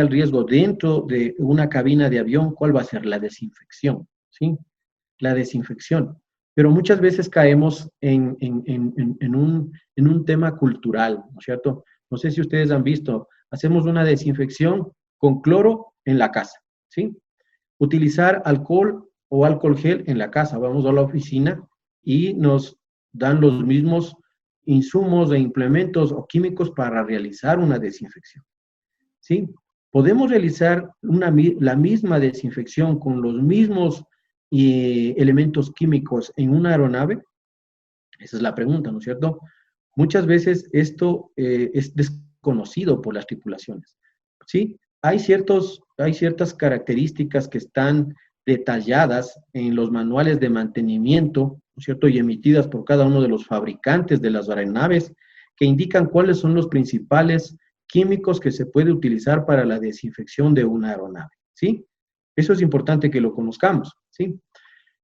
riesgo dentro de una cabina de avión, ¿cuál va a ser? La desinfección, ¿sí? La desinfección. Pero muchas veces caemos en un tema cultural, ¿no es cierto? No sé si ustedes han visto, hacemos una desinfección con cloro en la casa, ¿sí? Utilizar alcohol o alcohol gel en la casa. Vamos a la oficina y nos dan los mismos insumos e implementos o químicos para realizar una desinfección, ¿sí? Podemos realizar la misma desinfección con los mismos elementos químicos en una aeronave. Esa es la pregunta, ¿no es cierto? Muchas veces esto es desconocido por las tripulaciones, ¿sí? Hay ciertas características que están detalladas en los manuales de mantenimiento, ¿no es cierto?, y emitidas por cada uno de los fabricantes de las aeronaves, que indican cuáles son los principales químicos que se puede utilizar para la desinfección de una aeronave, ¿sí? Eso es importante que lo conozcamos, ¿sí?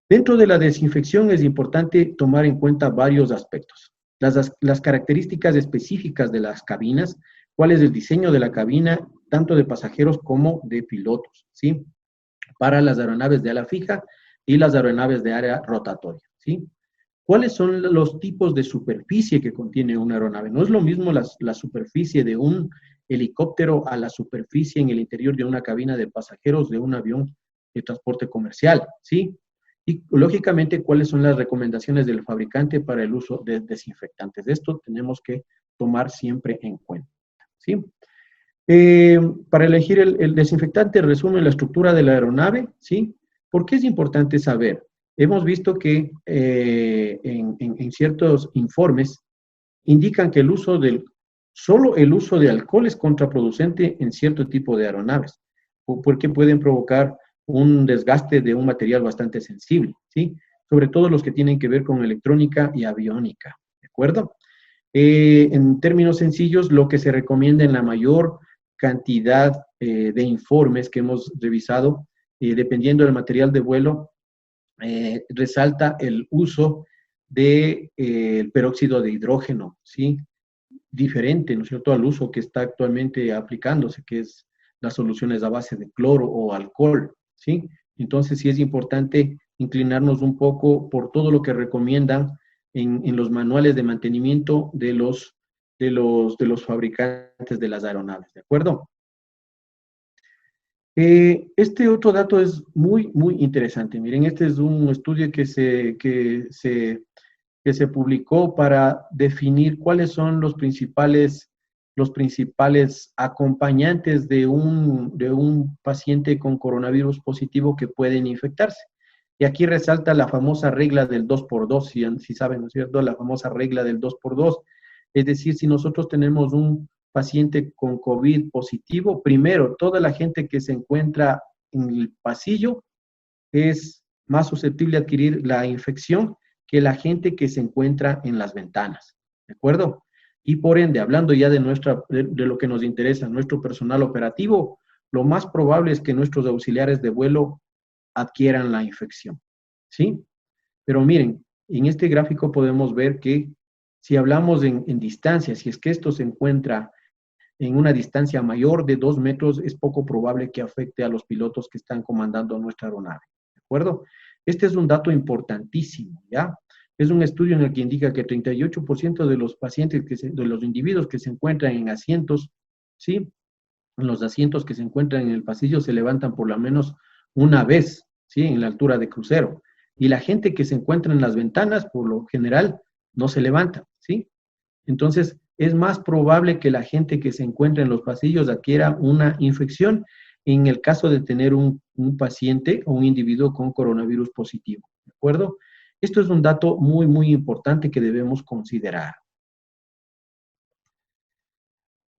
Dentro de la desinfección es importante tomar en cuenta varios aspectos. Las características específicas de las cabinas, cuál es el diseño de la cabina, tanto de pasajeros como de pilotos, ¿sí? Para las aeronaves de ala fija y las aeronaves de área rotatoria, ¿sí? ¿Cuáles son los tipos de superficie que contiene una aeronave? No es lo mismo la superficie de un helicóptero a la superficie en el interior de una cabina de pasajeros de un avión de transporte comercial, ¿sí? Y lógicamente, ¿cuáles son las recomendaciones del fabricante para el uso de desinfectantes? Esto tenemos que tomar siempre en cuenta, ¿sí? Para elegir el desinfectante, resume la estructura de la aeronave, ¿sí? ¿Por qué es importante saber? Hemos visto que en ciertos informes indican que solo el uso de alcohol es contraproducente en cierto tipo de aeronaves, porque pueden provocar un desgaste de un material bastante sensible, ¿sí? Sobre todo los que tienen que ver con electrónica y aviónica, ¿de acuerdo? En términos sencillos, lo que se recomienda en la mayor cantidad de informes que hemos revisado, dependiendo del material de vuelo, resalta el uso de, peróxido de hidrógeno, ¿sí? Diferente, ¿no es cierto?, al uso que está actualmente aplicándose, que es las soluciones a base de cloro o alcohol, ¿sí? Entonces sí es importante inclinarnos un poco por todo lo que recomiendan en los manuales de mantenimiento de los fabricantes de las aeronaves, ¿de acuerdo? Este otro dato es muy, muy interesante. Miren, este es un estudio que se publicó para definir cuáles son los principales acompañantes de un paciente con coronavirus positivo que pueden infectarse. Y aquí resalta la famosa regla del 2x2, si saben, ¿no es cierto? La famosa regla del 2x2. Es decir, si nosotros tenemos un paciente con COVID positivo, primero, toda la gente que se encuentra en el pasillo es más susceptible de adquirir la infección que la gente que se encuentra en las ventanas, ¿de acuerdo? Y por ende, hablando ya de lo que nos interesa, nuestro personal operativo, lo más probable es que nuestros auxiliares de vuelo adquieran la infección, ¿sí? Pero miren, en este gráfico podemos ver que si hablamos en distancia, si es que esto se encuentra en una distancia mayor de 2 metros, es poco probable que afecte a los pilotos que están comandando nuestra aeronave, ¿de acuerdo? Este es un dato importantísimo, ¿ya? Es un estudio en el que indica que 38% de los pacientes, de los individuos que se encuentran en asientos, ¿sí? En los asientos que se encuentran en el pasillo se levantan por lo menos una vez, ¿sí? En la altura de crucero. Y la gente que se encuentra en las ventanas, por lo general, no se levanta, ¿sí? Entonces, es más probable que la gente que se encuentra en los pasillos adquiera una infección en el caso de tener un paciente o un individuo con coronavirus positivo, ¿de acuerdo? Esto es un dato muy, muy importante que debemos considerar.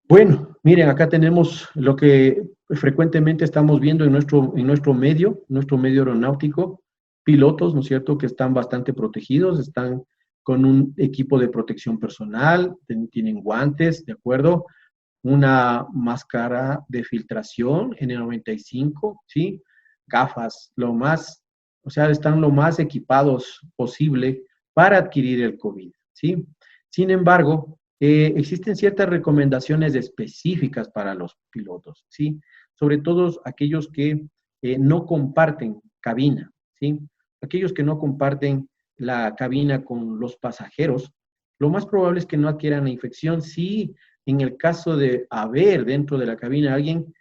Bueno, miren, acá tenemos lo que frecuentemente estamos viendo en nuestro medio aeronáutico, pilotos, ¿no es cierto?, que están bastante protegidos, están con un equipo de protección personal, tienen guantes, ¿de acuerdo? Una máscara de filtración N95, ¿sí? Gafas, o sea, están lo más equipados posible para adquirir el COVID, ¿sí? Sin embargo, existen ciertas recomendaciones específicas para los pilotos, ¿sí? Sobre todo aquellos que no comparten cabina, ¿sí? Aquellos que no comparten la cabina con los pasajeros, lo más probable es que no adquieran la infección si en el caso de haber dentro de la cabina alguien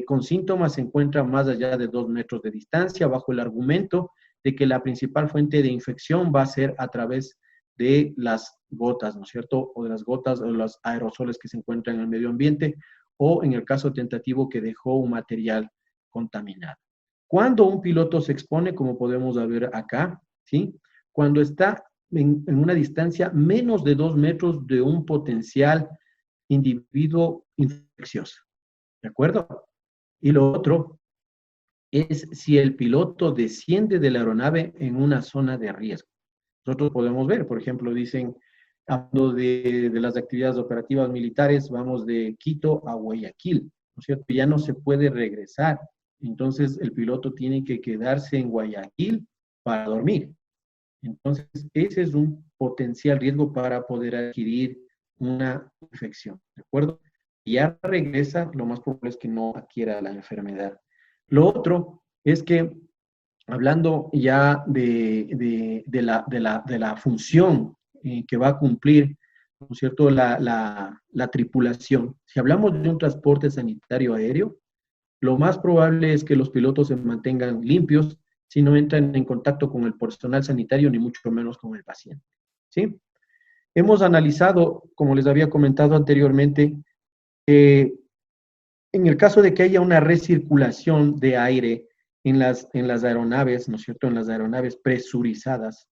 con síntomas se encuentra más allá de 2 metros de distancia, bajo el argumento de que la principal fuente de infección va a ser a través de las gotas, ¿no es cierto? O de las gotas o los aerosoles que se encuentran en el medio ambiente, o en el caso tentativo que dejó un material contaminado. Cuando un piloto se expone, como podemos ver acá, ¿sí? Cuando está en una distancia menos de 2 metros de un potencial individuo infeccioso, ¿de acuerdo? Y lo otro es si el piloto desciende de la aeronave en una zona de riesgo. Nosotros podemos ver, por ejemplo, dicen Hablando de las actividades operativas militares, vamos de Quito a Guayaquil, ¿no es cierto? Ya no se puede regresar. Entonces, el piloto tiene que quedarse en Guayaquil para dormir. Entonces, ese es un potencial riesgo para poder adquirir una infección, ¿de acuerdo? Y ya regresa, lo más probable es que no adquiera la enfermedad. Lo otro es que, hablando ya de la función que va a cumplir, ¿no es cierto?, la tripulación. Si hablamos de un transporte sanitario aéreo, lo más probable es que los pilotos se mantengan limpios si no entran en contacto con el personal sanitario, ni mucho menos con el paciente, ¿sí? Hemos analizado, como les había comentado anteriormente, en el caso de que haya una recirculación de aire en las aeronaves, ¿no es cierto?, en las aeronaves presurizadas,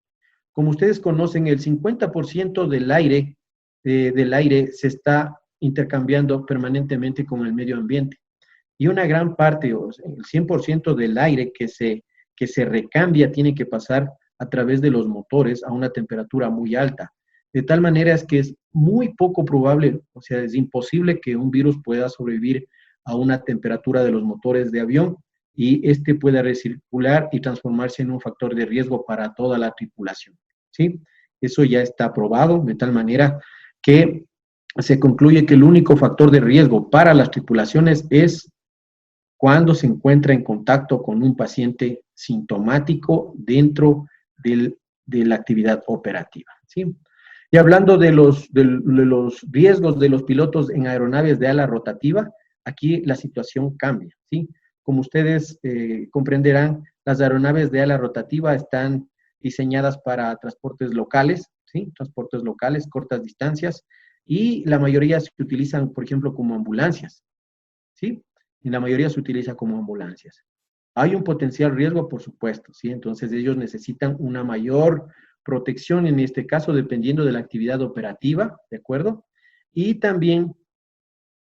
como ustedes conocen, el 50% del aire se está intercambiando permanentemente con el medio ambiente. Y una gran parte, o sea, el 100% del aire que se recambia tiene que pasar a través de los motores a una temperatura muy alta. De tal manera es que es muy poco probable, o sea, es imposible que un virus pueda sobrevivir a una temperatura de los motores de avión y este pueda recircular y transformarse en un factor de riesgo para toda la tripulación, ¿sí? Eso ya está probado, de tal manera que se concluye que el único factor de riesgo para las tripulaciones es cuando se encuentra en contacto con un paciente sintomático dentro de la actividad operativa, ¿sí? Y hablando de los riesgos de los pilotos en aeronaves de ala rotativa, aquí la situación cambia, ¿sí? Como ustedes comprenderán, las aeronaves de ala rotativa están diseñadas para transportes locales, ¿sí? Transportes locales, cortas distancias, y la mayoría se utilizan, por ejemplo, como ambulancias, ¿sí? Y la mayoría se utiliza como ambulancias. Hay un potencial riesgo, por supuesto, ¿sí? Entonces ellos necesitan una mayor protección, en este caso, dependiendo de la actividad operativa, ¿de acuerdo? Y también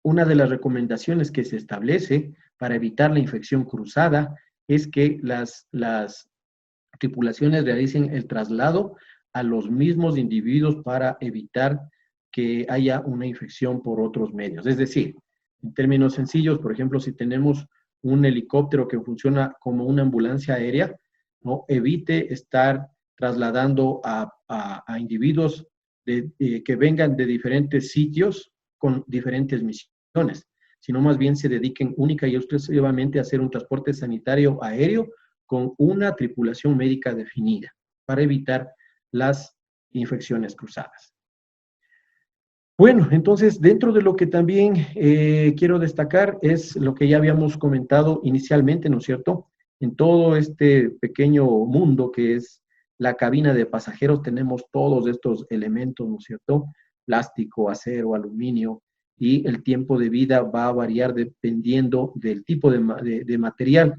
una de las recomendaciones que se establece para evitar la infección cruzada es que las tripulaciones realicen el traslado a los mismos individuos para evitar que haya una infección por otros medios. Es decir, en términos sencillos, por ejemplo, si tenemos un helicóptero que funciona como una ambulancia aérea, ¿no? Evite estar trasladando a individuos que vengan de diferentes sitios con diferentes misiones, sino más bien se dediquen única y exclusivamente a hacer un transporte sanitario aéreo con una tripulación médica definida para evitar las infecciones cruzadas. Bueno, entonces, dentro de lo que también quiero destacar es lo que ya habíamos comentado inicialmente, ¿no es cierto? En todo este pequeño mundo que es la cabina de pasajeros tenemos todos estos elementos, ¿no es cierto? Plástico, acero, aluminio, y el tiempo de vida va a variar dependiendo del tipo de material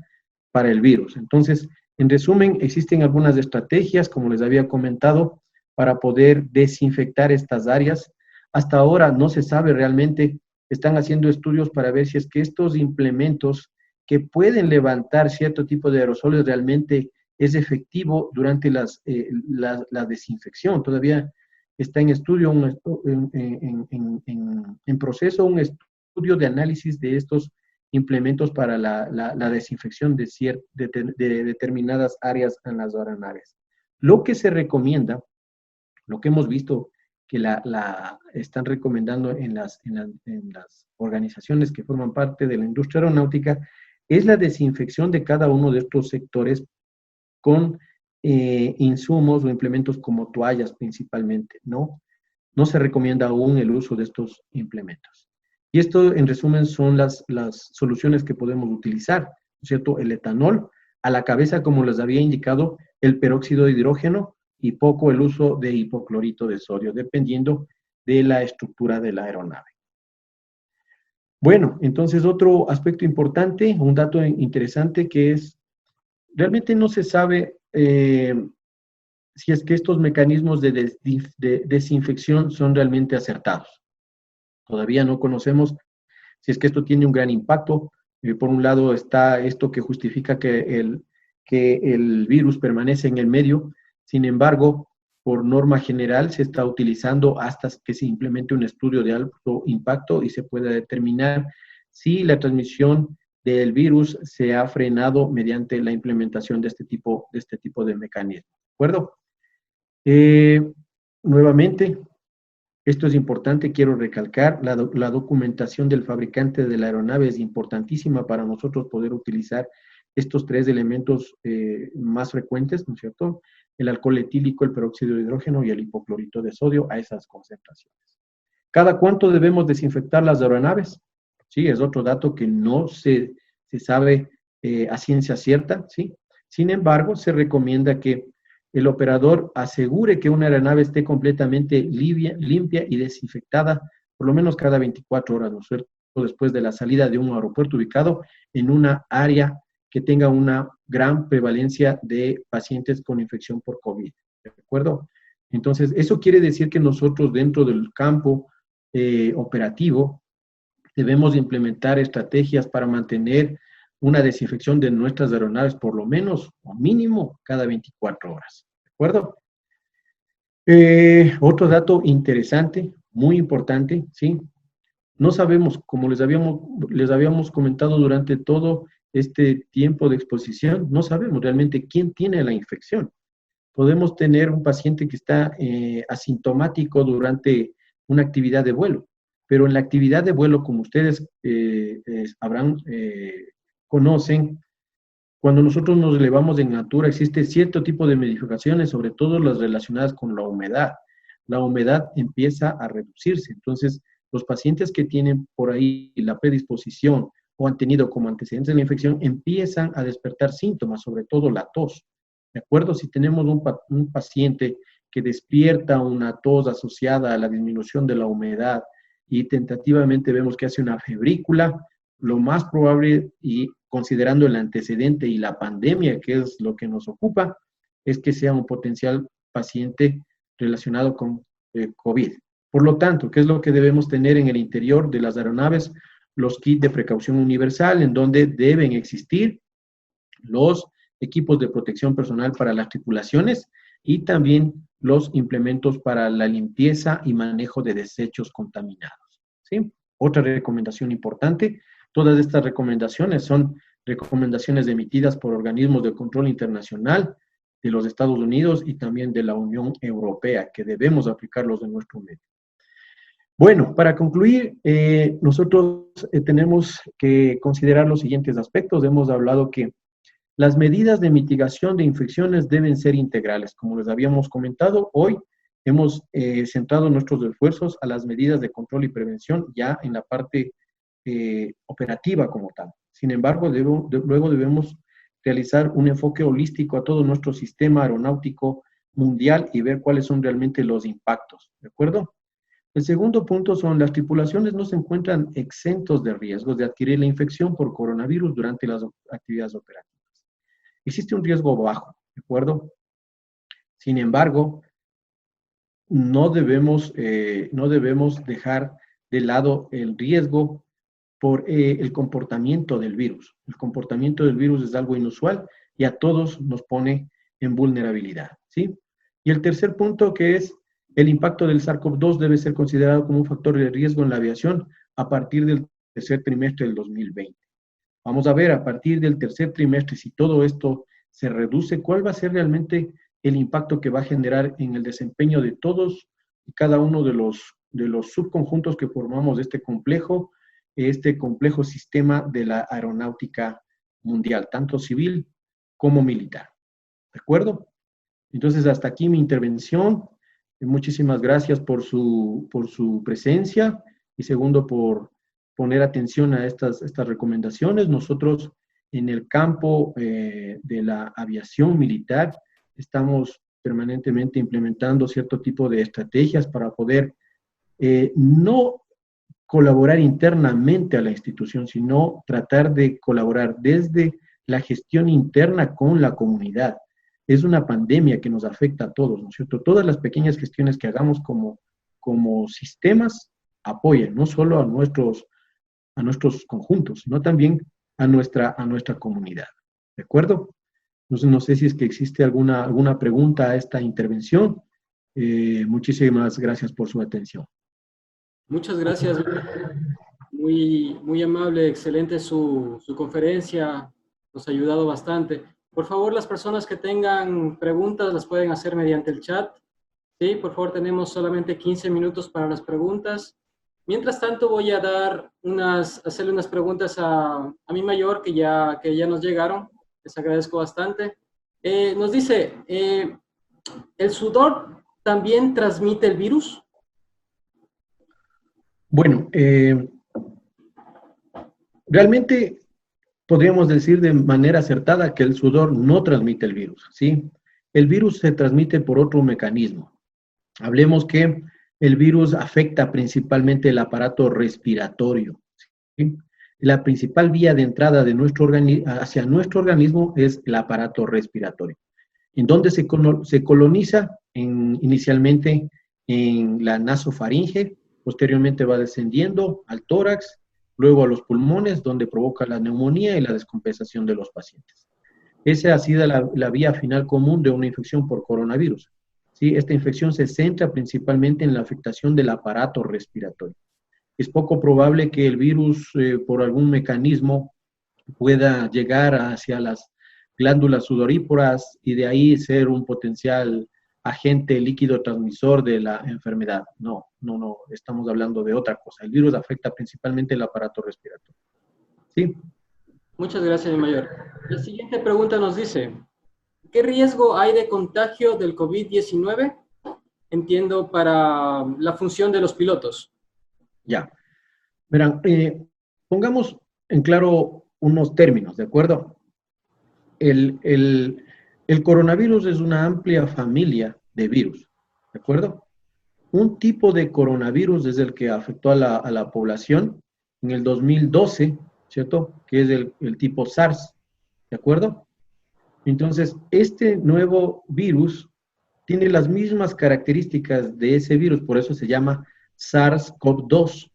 para el virus. Entonces, en resumen, existen algunas estrategias, como les había comentado, para poder desinfectar estas áreas. Hasta ahora no se sabe realmente, están haciendo estudios para ver si es que estos implementos que pueden levantar cierto tipo de aerosoles realmente es efectivo durante la desinfección. Todavía está en estudio, en proceso, un estudio de análisis de estos implementos para la desinfección de determinadas áreas en las aeronaves. Lo que se recomienda, lo que hemos visto que están recomendando en las organizaciones que forman parte de la industria aeronáutica, es la desinfección de cada uno de estos sectores con insumos o implementos como toallas principalmente, ¿no? No se recomienda aún el uso de estos implementos. Y esto, en resumen, son las soluciones que podemos utilizar, ¿no es cierto? El etanol, a la cabeza, como les había indicado, el peróxido de hidrógeno y poco el uso de hipoclorito de sodio, dependiendo de la estructura de la aeronave. Bueno, entonces otro aspecto importante, un dato interesante que es, realmente no se sabe si es que estos mecanismos de desinfección son realmente acertados. Todavía no conocemos si es que esto tiene un gran impacto. Por un lado está esto que justifica que el virus permanece en el medio. Sin embargo, por norma general se está utilizando hasta que se implemente un estudio de alto impacto y se pueda determinar si la transmisión del virus se ha frenado mediante la implementación de este tipo de mecanismos. ¿De acuerdo? Nuevamente, esto es importante, quiero recalcar, la documentación del fabricante de la aeronave es importantísima para nosotros poder utilizar estos tres elementos más frecuentes, ¿no es cierto? El alcohol etílico, el peróxido de hidrógeno y el hipoclorito de sodio a esas concentraciones. ¿Cada cuánto debemos desinfectar las aeronaves? Sí, es otro dato que no se sabe a ciencia cierta, ¿sí? Sin embargo, se recomienda que el operador asegure que una aeronave esté completamente limpia y desinfectada por lo menos cada 24 horas, ¿no es cierto? Después de la salida de un aeropuerto ubicado en una área que tenga una gran prevalencia de pacientes con infección por COVID, ¿de acuerdo? Entonces, eso quiere decir que nosotros dentro del campo operativo debemos implementar estrategias para mantener una desinfección de nuestras aeronaves por lo menos o mínimo cada 24 horas, ¿de acuerdo? Otro dato interesante, muy importante, ¿sí? No sabemos, como les habíamos comentado durante todo este tiempo de exposición, no sabemos realmente quién tiene la infección. Podemos tener un paciente que está asintomático durante una actividad de vuelo, pero en la actividad de vuelo, como ustedes conocen, cuando nosotros nos elevamos en altura, existe cierto tipo de modificaciones, sobre todo las relacionadas con la humedad. La humedad empieza a reducirse, entonces los pacientes que tienen por ahí la predisposición o han tenido como antecedentes de la infección empiezan a despertar síntomas, sobre todo la tos. ¿De acuerdo? Si tenemos un paciente que despierta una tos asociada a la disminución de la humedad y tentativamente vemos que hace una febrícula, lo más probable, y considerando el antecedente y la pandemia, que es lo que nos ocupa, es que sea un potencial paciente relacionado con COVID. Por lo tanto, ¿qué es lo que debemos tener en el interior de las aeronaves? Los kits de precaución universal, en donde deben existir los equipos de protección personal para las tripulaciones y también los implementos para la limpieza y manejo de desechos contaminados, ¿sí? Otra recomendación importante, todas estas recomendaciones son recomendaciones emitidas por organismos de control internacional de los Estados Unidos y también de la Unión Europea, que debemos aplicarlos en nuestro medio. Bueno, para concluir, nosotros tenemos que considerar los siguientes aspectos. Hemos hablado que las medidas de mitigación de infecciones deben ser integrales. Como les habíamos comentado, hoy hemos centrado nuestros esfuerzos a las medidas de control y prevención ya en la parte operativa como tal. Sin embargo, luego debemos realizar un enfoque holístico a todo nuestro sistema aeronáutico mundial y ver cuáles son realmente los impactos, ¿de acuerdo? El segundo punto son las tripulaciones no se encuentran exentos de riesgos de adquirir la infección por coronavirus durante las actividades operativas. Existe un riesgo bajo, ¿de acuerdo? Sin embargo, no debemos dejar de lado el riesgo por el comportamiento del virus. El comportamiento del virus es algo inusual y a todos nos pone en vulnerabilidad, ¿sí? Y el tercer punto, que es el impacto del SARS-CoV-2, debe ser considerado como un factor de riesgo en la aviación a partir del tercer trimestre del 2020. Vamos a ver a partir del tercer trimestre, si todo esto se reduce, cuál va a ser realmente el impacto que va a generar en el desempeño de todos y cada uno de los subconjuntos que formamos este complejo sistema de la aeronáutica mundial, tanto civil como militar. ¿De acuerdo? Entonces, hasta aquí mi intervención. Muchísimas gracias por su presencia y segundo, por poner atención a estas recomendaciones. Nosotros en el campo de la aviación militar estamos permanentemente implementando cierto tipo de estrategias para poder no colaborar internamente a la institución, sino tratar de colaborar desde la gestión interna con la comunidad. Es una pandemia que nos afecta a todos, ¿no es cierto? Todas las pequeñas gestiones que hagamos como sistemas apoyan, no solo a nuestros conjuntos, sino también a nuestra comunidad. ¿De acuerdo? Entonces, no sé si es que existe alguna pregunta a esta intervención Muchísimas gracias por su atención. Muchas gracias. Muy, muy amable, excelente su conferencia. Nos ha ayudado bastante. Por favor, las personas que tengan preguntas las pueden hacer mediante el chat. Sí, por favor, tenemos solamente 15 minutos para las preguntas. Mientras tanto, voy a hacerle unas preguntas a mi mayor que ya nos llegaron. Les agradezco bastante. Nos dice, ¿el sudor también transmite el virus? Bueno, realmente podríamos decir de manera acertada que el sudor no transmite el virus, ¿sí? El virus se transmite por otro mecanismo. Hablemos que el virus afecta principalmente el aparato respiratorio, ¿sí? La principal vía de entrada de hacia nuestro organismo es el aparato respiratorio. ¿En dónde se coloniza? Inicialmente en la nasofaringe, posteriormente va descendiendo al tórax, luego a los pulmones, donde provoca la neumonía y la descompensación de los pacientes. Esa ha sido la vía final común de una infección por coronavirus. ¿Sí? Esta infección se centra principalmente en la afectación del aparato respiratorio. Es poco probable que el virus, por algún mecanismo, pueda llegar hacia las glándulas sudoríparas y de ahí ser un potencial agente líquido transmisor de la enfermedad. No, estamos hablando de otra cosa. El virus afecta principalmente el aparato respiratorio. ¿Sí? Muchas gracias, mi mayor. La siguiente pregunta nos dice, ¿qué riesgo hay de contagio del COVID-19? Entiendo, para la función de los pilotos. Ya. Verán, pongamos en claro unos términos, ¿de acuerdo? El coronavirus es una amplia familia de virus, ¿de acuerdo? Un tipo de coronavirus es el que afectó a la población en el 2012, ¿cierto? Que es el tipo SARS, ¿de acuerdo? Entonces, este nuevo virus tiene las mismas características de ese virus, por eso se llama SARS-CoV-2.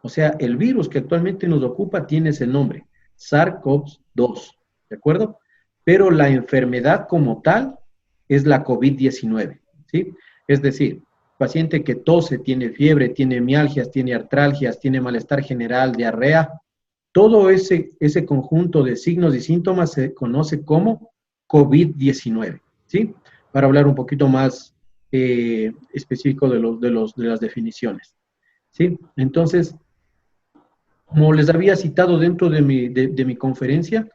O sea, el virus que actualmente nos ocupa tiene ese nombre, SARS-CoV-2, ¿de acuerdo? Pero la enfermedad como tal es la COVID-19, ¿sí? Es decir, paciente que tose, tiene fiebre, tiene mialgias, tiene artralgias, tiene malestar general, diarrea, todo ese conjunto de signos y síntomas se conoce como COVID-19, ¿sí? Para hablar un poquito más específico de las definiciones, ¿sí? Entonces, como les había citado dentro de mi conferencia,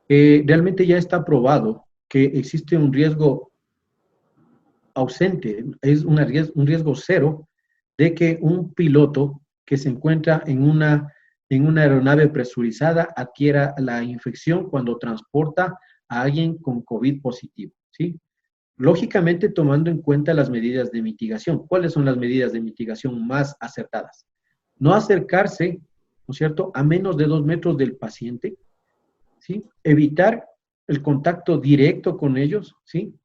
realmente ya está probado que existe un riesgo ausente, es un riesgo cero de que un piloto que se encuentra en una aeronave presurizada adquiera la infección cuando transporta a alguien con COVID positivo, ¿sí? Lógicamente tomando en cuenta las medidas de mitigación. ¿Cuáles son las medidas de mitigación más acertadas? No acercarse, ¿no es cierto?, a menos de 2 metros del paciente, ¿sí? Evitar el contacto directo con ellos, ¿sí?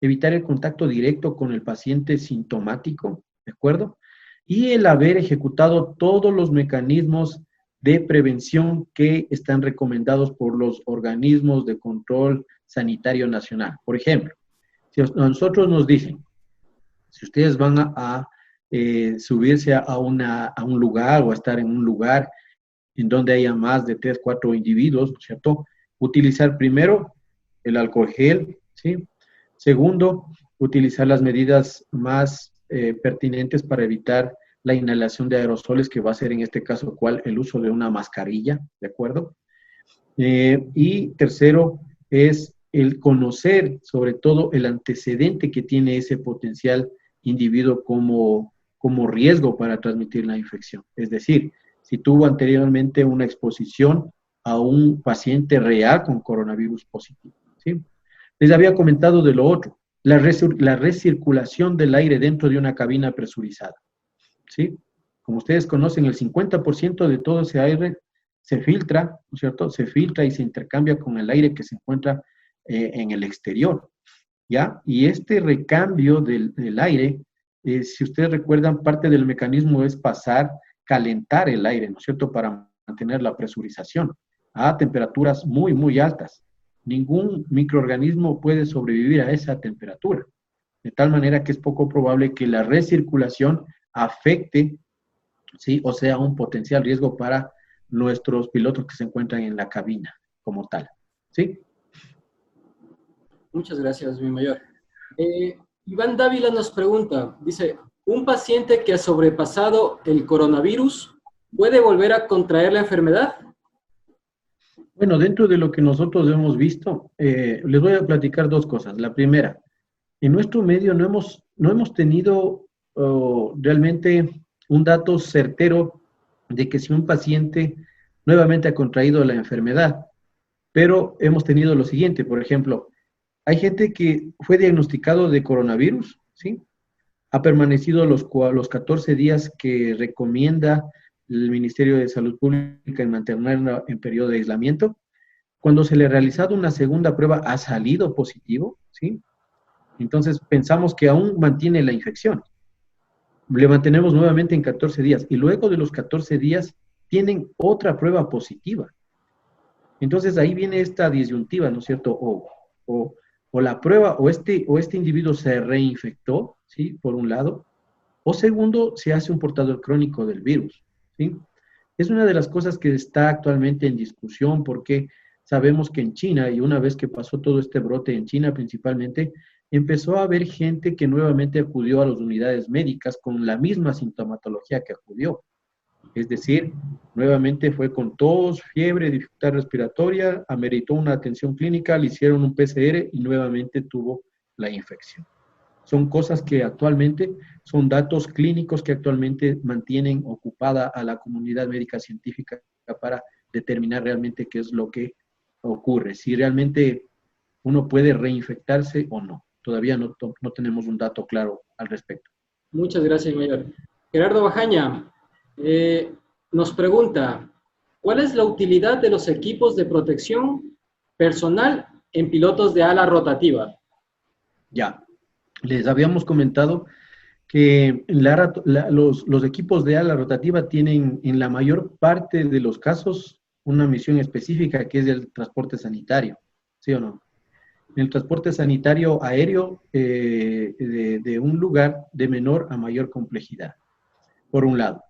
Evitar el contacto directo con el paciente sintomático, ¿de acuerdo? Y el haber ejecutado todos los mecanismos de prevención que están recomendados por los organismos de control sanitario nacional. Por ejemplo, si a nosotros nos dicen, si ustedes van a subirse a un lugar o a estar en un lugar en donde haya más de 3, 4 individuos, ¿cierto? Utilizar primero el alcohol gel, ¿sí? Segundo, utilizar las medidas más pertinentes para evitar la inhalación de aerosoles, que va a ser en este caso el uso de una mascarilla, ¿de acuerdo? Y tercero es el conocer sobre todo el antecedente que tiene ese potencial individuo como riesgo para transmitir la infección. Es decir, si tuvo anteriormente una exposición a un paciente real con coronavirus positivo, ¿sí? Les había comentado de lo otro, la recirculación del aire dentro de una cabina presurizada, ¿sí? Como ustedes conocen, el 50% de todo ese aire se filtra, ¿no es cierto? Se filtra y se intercambia con el aire que se encuentra en el exterior, ¿ya? Y este recambio del aire, si ustedes recuerdan, parte del mecanismo es calentar el aire, ¿no es cierto?, para mantener la presurización a temperaturas muy altas. Ningún microorganismo puede sobrevivir a esa temperatura. de tal manera que es poco probable que la recirculación afecte, ¿sí? O sea, un potencial riesgo para nuestros pilotos que se encuentran en la cabina como tal, ¿sí? Muchas gracias, mi mayor. Iván Dávila nos pregunta, dice, ¿un paciente que ha sobrepasado el coronavirus puede volver a contraer la enfermedad? Bueno, dentro de lo que nosotros hemos visto, les voy a platicar dos cosas. La primera, en nuestro medio no hemos tenido realmente un dato certero de que si un paciente nuevamente ha contraído la enfermedad, pero hemos tenido lo siguiente, por ejemplo, hay gente que fue diagnosticado de coronavirus, ¿sí? Ha permanecido los 14 días que recomienda el Ministerio de Salud Pública en mantenerla en periodo de aislamiento. Cuando se le ha realizado una segunda prueba, ha salido positivo, ¿sí? Entonces pensamos que aún mantiene la infección. Le mantenemos nuevamente en 14 días y luego de los 14 días tienen otra prueba positiva. Entonces ahí viene esta disyuntiva, ¿no es cierto? O la prueba, o este individuo se reinfectó, ¿sí? Por un lado, o segundo, se hace un portador crónico del virus, ¿sí? Es una de las cosas que está actualmente en discusión porque sabemos que en China, y una vez que pasó todo este brote en China principalmente, empezó a haber gente que nuevamente acudió a las unidades médicas con la misma sintomatología que acudió. Es decir, nuevamente fue con tos, fiebre, dificultad respiratoria, ameritó una atención clínica, le hicieron un PCR y nuevamente tuvo la infección. Son cosas que actualmente, son datos clínicos que actualmente mantienen ocupada a la comunidad médica científica para determinar realmente qué es lo que ocurre, si realmente uno puede reinfectarse o no. Todavía no tenemos un dato claro al respecto. Muchas gracias, mayor. Gerardo Bajaña nos pregunta, ¿cuál es la utilidad de los equipos de protección personal en pilotos de ala rotativa? Ya, les habíamos comentado que los equipos de ala rotativa tienen en la mayor parte de los casos una misión específica que es el transporte sanitario, ¿sí o no? El transporte sanitario aéreo de un lugar de menor a mayor complejidad, por un lado.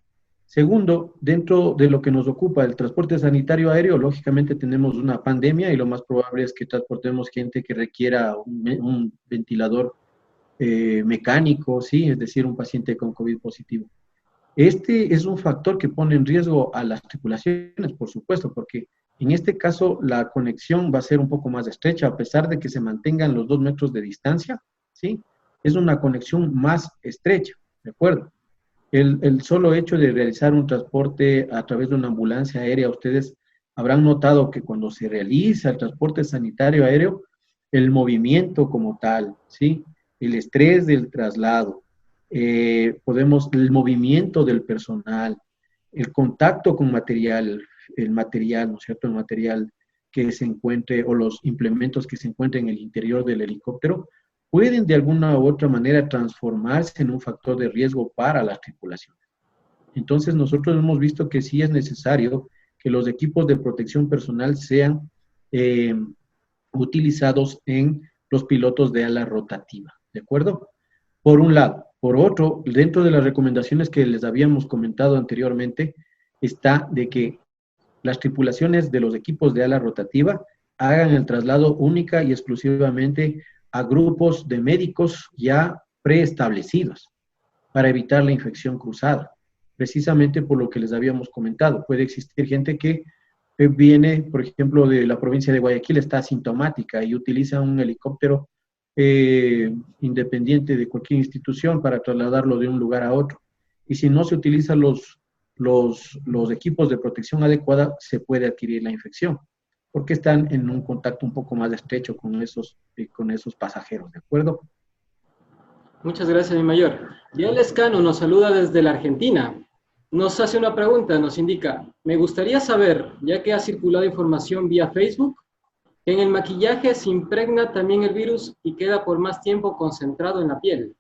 Segundo, dentro de lo que nos ocupa el transporte sanitario aéreo, lógicamente tenemos una pandemia y lo más probable es que transportemos gente que requiera un ventilador mecánico, ¿sí? Es decir, un paciente con COVID positivo. Este es un factor que pone en riesgo a las tripulaciones, por supuesto, porque en este caso la conexión va a ser un poco más estrecha, a pesar de que se mantengan los 2 metros de distancia, ¿sí? Es una conexión más estrecha, ¿de acuerdo? El solo hecho de realizar un transporte a través de una ambulancia aérea, ustedes habrán notado que cuando se realiza el transporte sanitario aéreo, el movimiento como tal, ¿sí? El estrés del traslado, el movimiento del personal, el contacto con material, el material, ¿no es cierto? El material que se encuentre o los implementos que se encuentren en el interior del helicóptero, pueden de alguna u otra manera transformarse en un factor de riesgo para la tripulación. Entonces, nosotros hemos visto que sí es necesario que los equipos de protección personal sean utilizados en los pilotos de ala rotativa, ¿de acuerdo? Por un lado. Por otro, dentro de las recomendaciones que les habíamos comentado anteriormente, está de que las tripulaciones de los equipos de ala rotativa hagan el traslado única y exclusivamente a grupos de médicos ya preestablecidos para evitar la infección cruzada. Precisamente por lo que les habíamos comentado, puede existir gente que viene, por ejemplo, de la provincia de Guayaquil, está asintomática y utiliza un helicóptero independiente de cualquier institución para trasladarlo de un lugar a otro. Y si no se utilizan los equipos de protección adecuada, se puede adquirir la infección, porque están en un contacto un poco más estrecho con esos pasajeros, ¿de acuerdo? Muchas gracias, mi mayor. Dial Escano nos saluda desde la Argentina. Nos hace una pregunta, nos indica, me gustaría saber, ya que ha circulado información vía Facebook, que en el maquillaje se impregna también el virus y queda por más tiempo concentrado en la piel.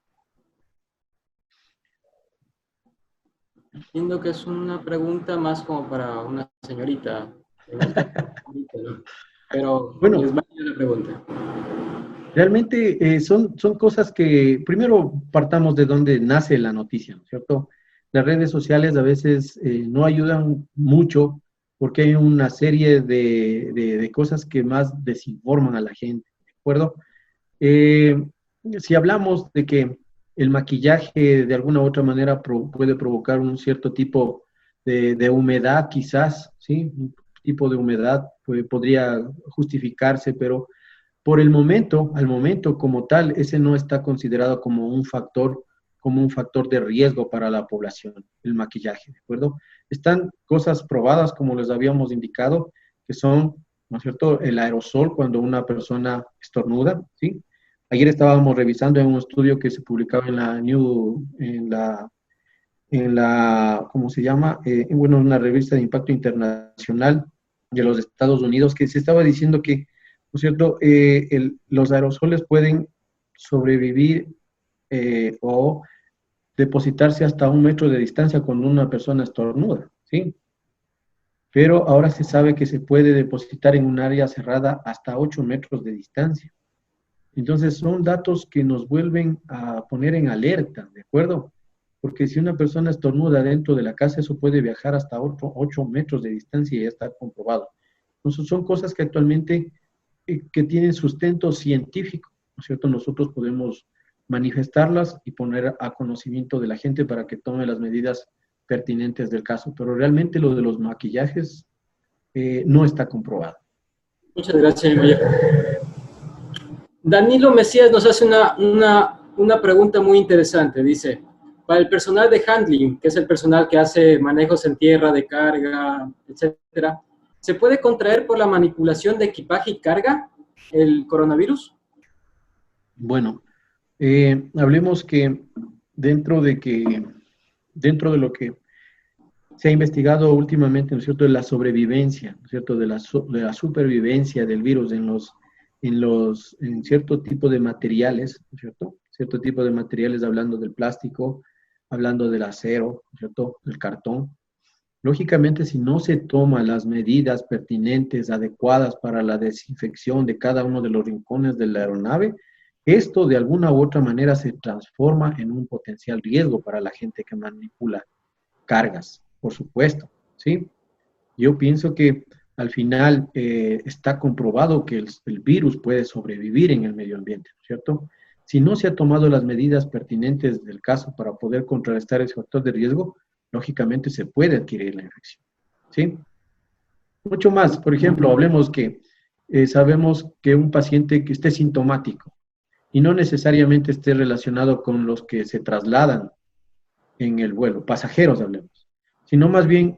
Entiendo que es una pregunta más como para una señorita. ¿No? Pero Bueno, les va a la pregunta. Realmente son cosas que, primero partamos de donde nace la noticia, ¿no es cierto? Las redes sociales a veces no ayudan mucho porque hay una serie de cosas que más desinforman a la gente, ¿de acuerdo? Eh, si hablamos de que el maquillaje de alguna u otra manera puede provocar un cierto tipo de humedad, quizás, ¿sí? Un tipo de humedad podría justificarse, pero por el momento, al momento como tal, ese no está considerado como un factor de riesgo para la población, el maquillaje, ¿de acuerdo? Están cosas probadas, como les habíamos indicado, que son, ¿no es cierto?, el aerosol cuando una persona estornuda, ¿sí? Ayer estábamos revisando en un estudio que se publicaba en la ¿cómo se llama? Bueno, una revista de impacto internacional de los Estados Unidos, que se estaba diciendo que, ¿no es cierto?, los aerosoles pueden sobrevivir o depositarse hasta 1 metro de distancia cuando una persona estornuda, ¿sí? Pero ahora se sabe que se puede depositar en un área cerrada hasta 8 metros de distancia. Entonces son datos que nos vuelven a poner en alerta, ¿de acuerdo? Porque si una persona estornuda dentro de la casa, eso puede viajar hasta 8 metros de distancia y ya está comprobado. Entonces son cosas que actualmente que tienen sustento científico, ¿no es cierto? Nosotros podemos manifestarlas y poner a conocimiento de la gente para que tome las medidas pertinentes del caso. Pero realmente lo de los maquillajes no está comprobado. Muchas gracias, mi mayor. Danilo Mesías nos hace una pregunta muy interesante. Dice, para el personal de handling, que es el personal que hace manejos en tierra, de carga, etcétera, ¿se puede contraer por la manipulación de equipaje y carga el coronavirus? Bueno, hablemos que dentro de que, dentro de lo que se ha investigado últimamente, ¿no es cierto?, de la sobrevivencia, ¿no es cierto?, de la supervivencia del virus en cierto tipo de materiales, ¿no es cierto?, cierto tipo de materiales, hablando del plástico, hablando del acero, ¿no es cierto?, del cartón. Lógicamente, si no se toman las medidas pertinentes, adecuadas para la desinfección de cada uno de los rincones de la aeronave, esto de alguna u otra manera se transforma en un potencial riesgo para la gente que manipula cargas, por supuesto, ¿sí? Yo pienso que al final está comprobado que el virus puede sobrevivir en el medio ambiente, ¿no es cierto? Si no se han tomado las medidas pertinentes del caso para poder contrarrestar ese factor de riesgo, lógicamente se puede adquirir la infección, ¿sí? Mucho más, por ejemplo, hablemos que sabemos que un paciente que esté sintomático y no necesariamente esté relacionado con los que se trasladan en el vuelo, pasajeros hablemos, sino más bien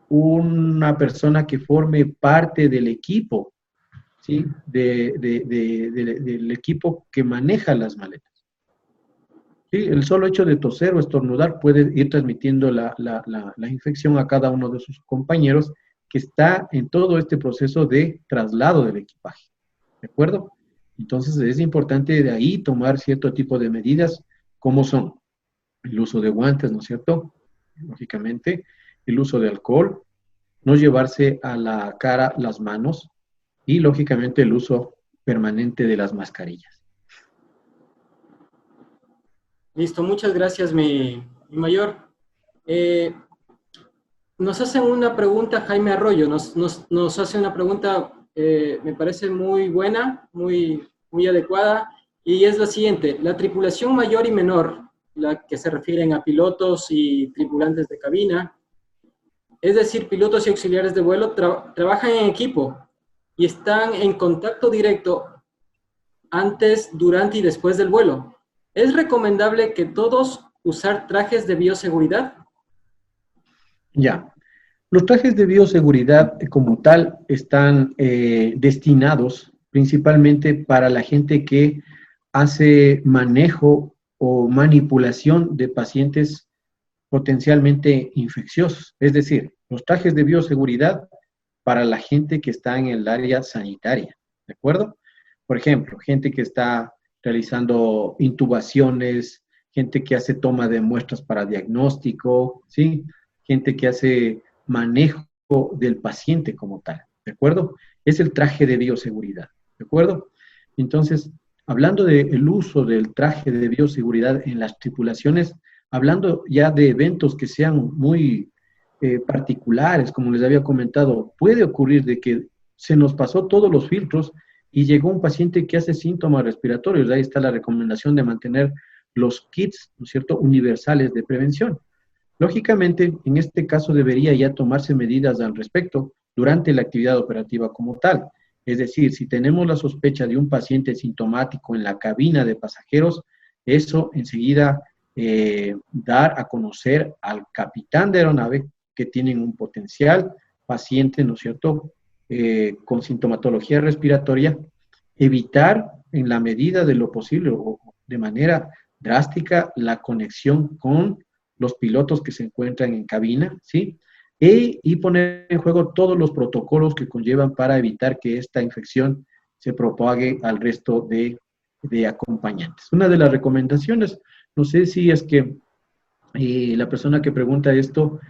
una persona que forme parte del equipo, ¿sí? Del equipo que maneja las maletas. ¿Sí? El solo hecho de toser o estornudar puede ir transmitiendo la infección a cada uno de sus compañeros que está en todo este proceso de traslado del equipaje. ¿De acuerdo? Entonces es importante de ahí tomar cierto tipo de medidas, como son el uso de guantes, ¿no es cierto? Lógicamente, el uso de alcohol, no llevarse a la cara las manos y, lógicamente, el uso permanente de las mascarillas. Listo, muchas gracias, mi mayor. Eh, Nos hacen una pregunta, Jaime Arroyo, nos hace una pregunta, me parece muy buena, muy adecuada, y es la siguiente: la tripulación mayor y menor, la que se refieren a pilotos y tripulantes de cabina, es decir, pilotos y auxiliares de vuelo, trabajan en equipo y están en contacto directo antes, durante y después del vuelo. ¿Es recomendable que todos usar trajes de bioseguridad? Ya. Los trajes de bioseguridad como tal están destinados principalmente para la gente que hace manejo o manipulación de pacientes potencialmente infecciosos. Es decir, los trajes de bioseguridad para la gente que está en el área sanitaria, ¿de acuerdo? Por ejemplo, gente que está realizando intubaciones, gente que hace toma de muestras para diagnóstico, ¿sí? Gente que hace manejo del paciente como tal, ¿de acuerdo? Es el traje de bioseguridad, ¿de acuerdo? Entonces, hablando del uso del traje de bioseguridad en las tripulaciones, hablando ya de eventos que sean muy particulares, como les había comentado, puede ocurrir de que se nos pasó todos los filtros y llegó un paciente que hace síntomas respiratorios. Ahí está la recomendación de mantener los kits, ¿no es cierto?, universales de prevención. Lógicamente, en este caso debería ya tomarse medidas al respecto durante la actividad operativa como tal. Es decir, si tenemos la sospecha de un paciente sintomático en la cabina de pasajeros, eso enseguida dar a conocer al capitán de aeronave que tienen un potencial paciente, ¿no es cierto?, con sintomatología respiratoria, evitar en la medida de lo posible o de manera drástica la conexión con los pilotos que se encuentran en cabina, ¿sí? Y poner en juego todos los protocolos que conllevan para evitar que esta infección se propague al resto de acompañantes. Una de las recomendaciones, no sé si es que la persona que pregunta esto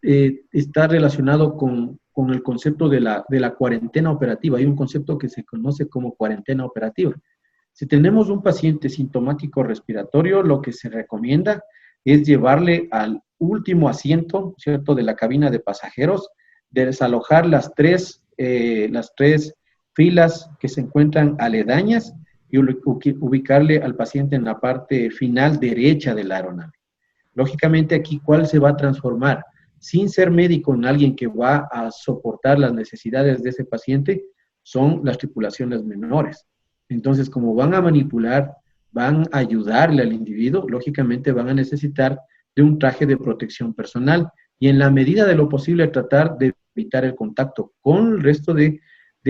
está relacionado con el concepto de la cuarentena operativa. Hay un concepto que se conoce como cuarentena operativa. Si tenemos un paciente sintomático respiratorio, lo que se recomienda es llevarle al último asiento, ¿cierto?, de la cabina de pasajeros, desalojar las tres filas que se encuentran aledañas y ubicarle al paciente en la parte final derecha de la aeronave. Lógicamente aquí, ¿cuál se va a transformar? Sin ser médico en alguien que va a soportar las necesidades de ese paciente, son las tripulaciones menores. Entonces, como van a manipular, van a ayudarle al individuo, lógicamente van a necesitar de un traje de protección personal y en la medida de lo posible tratar de evitar el contacto con el resto de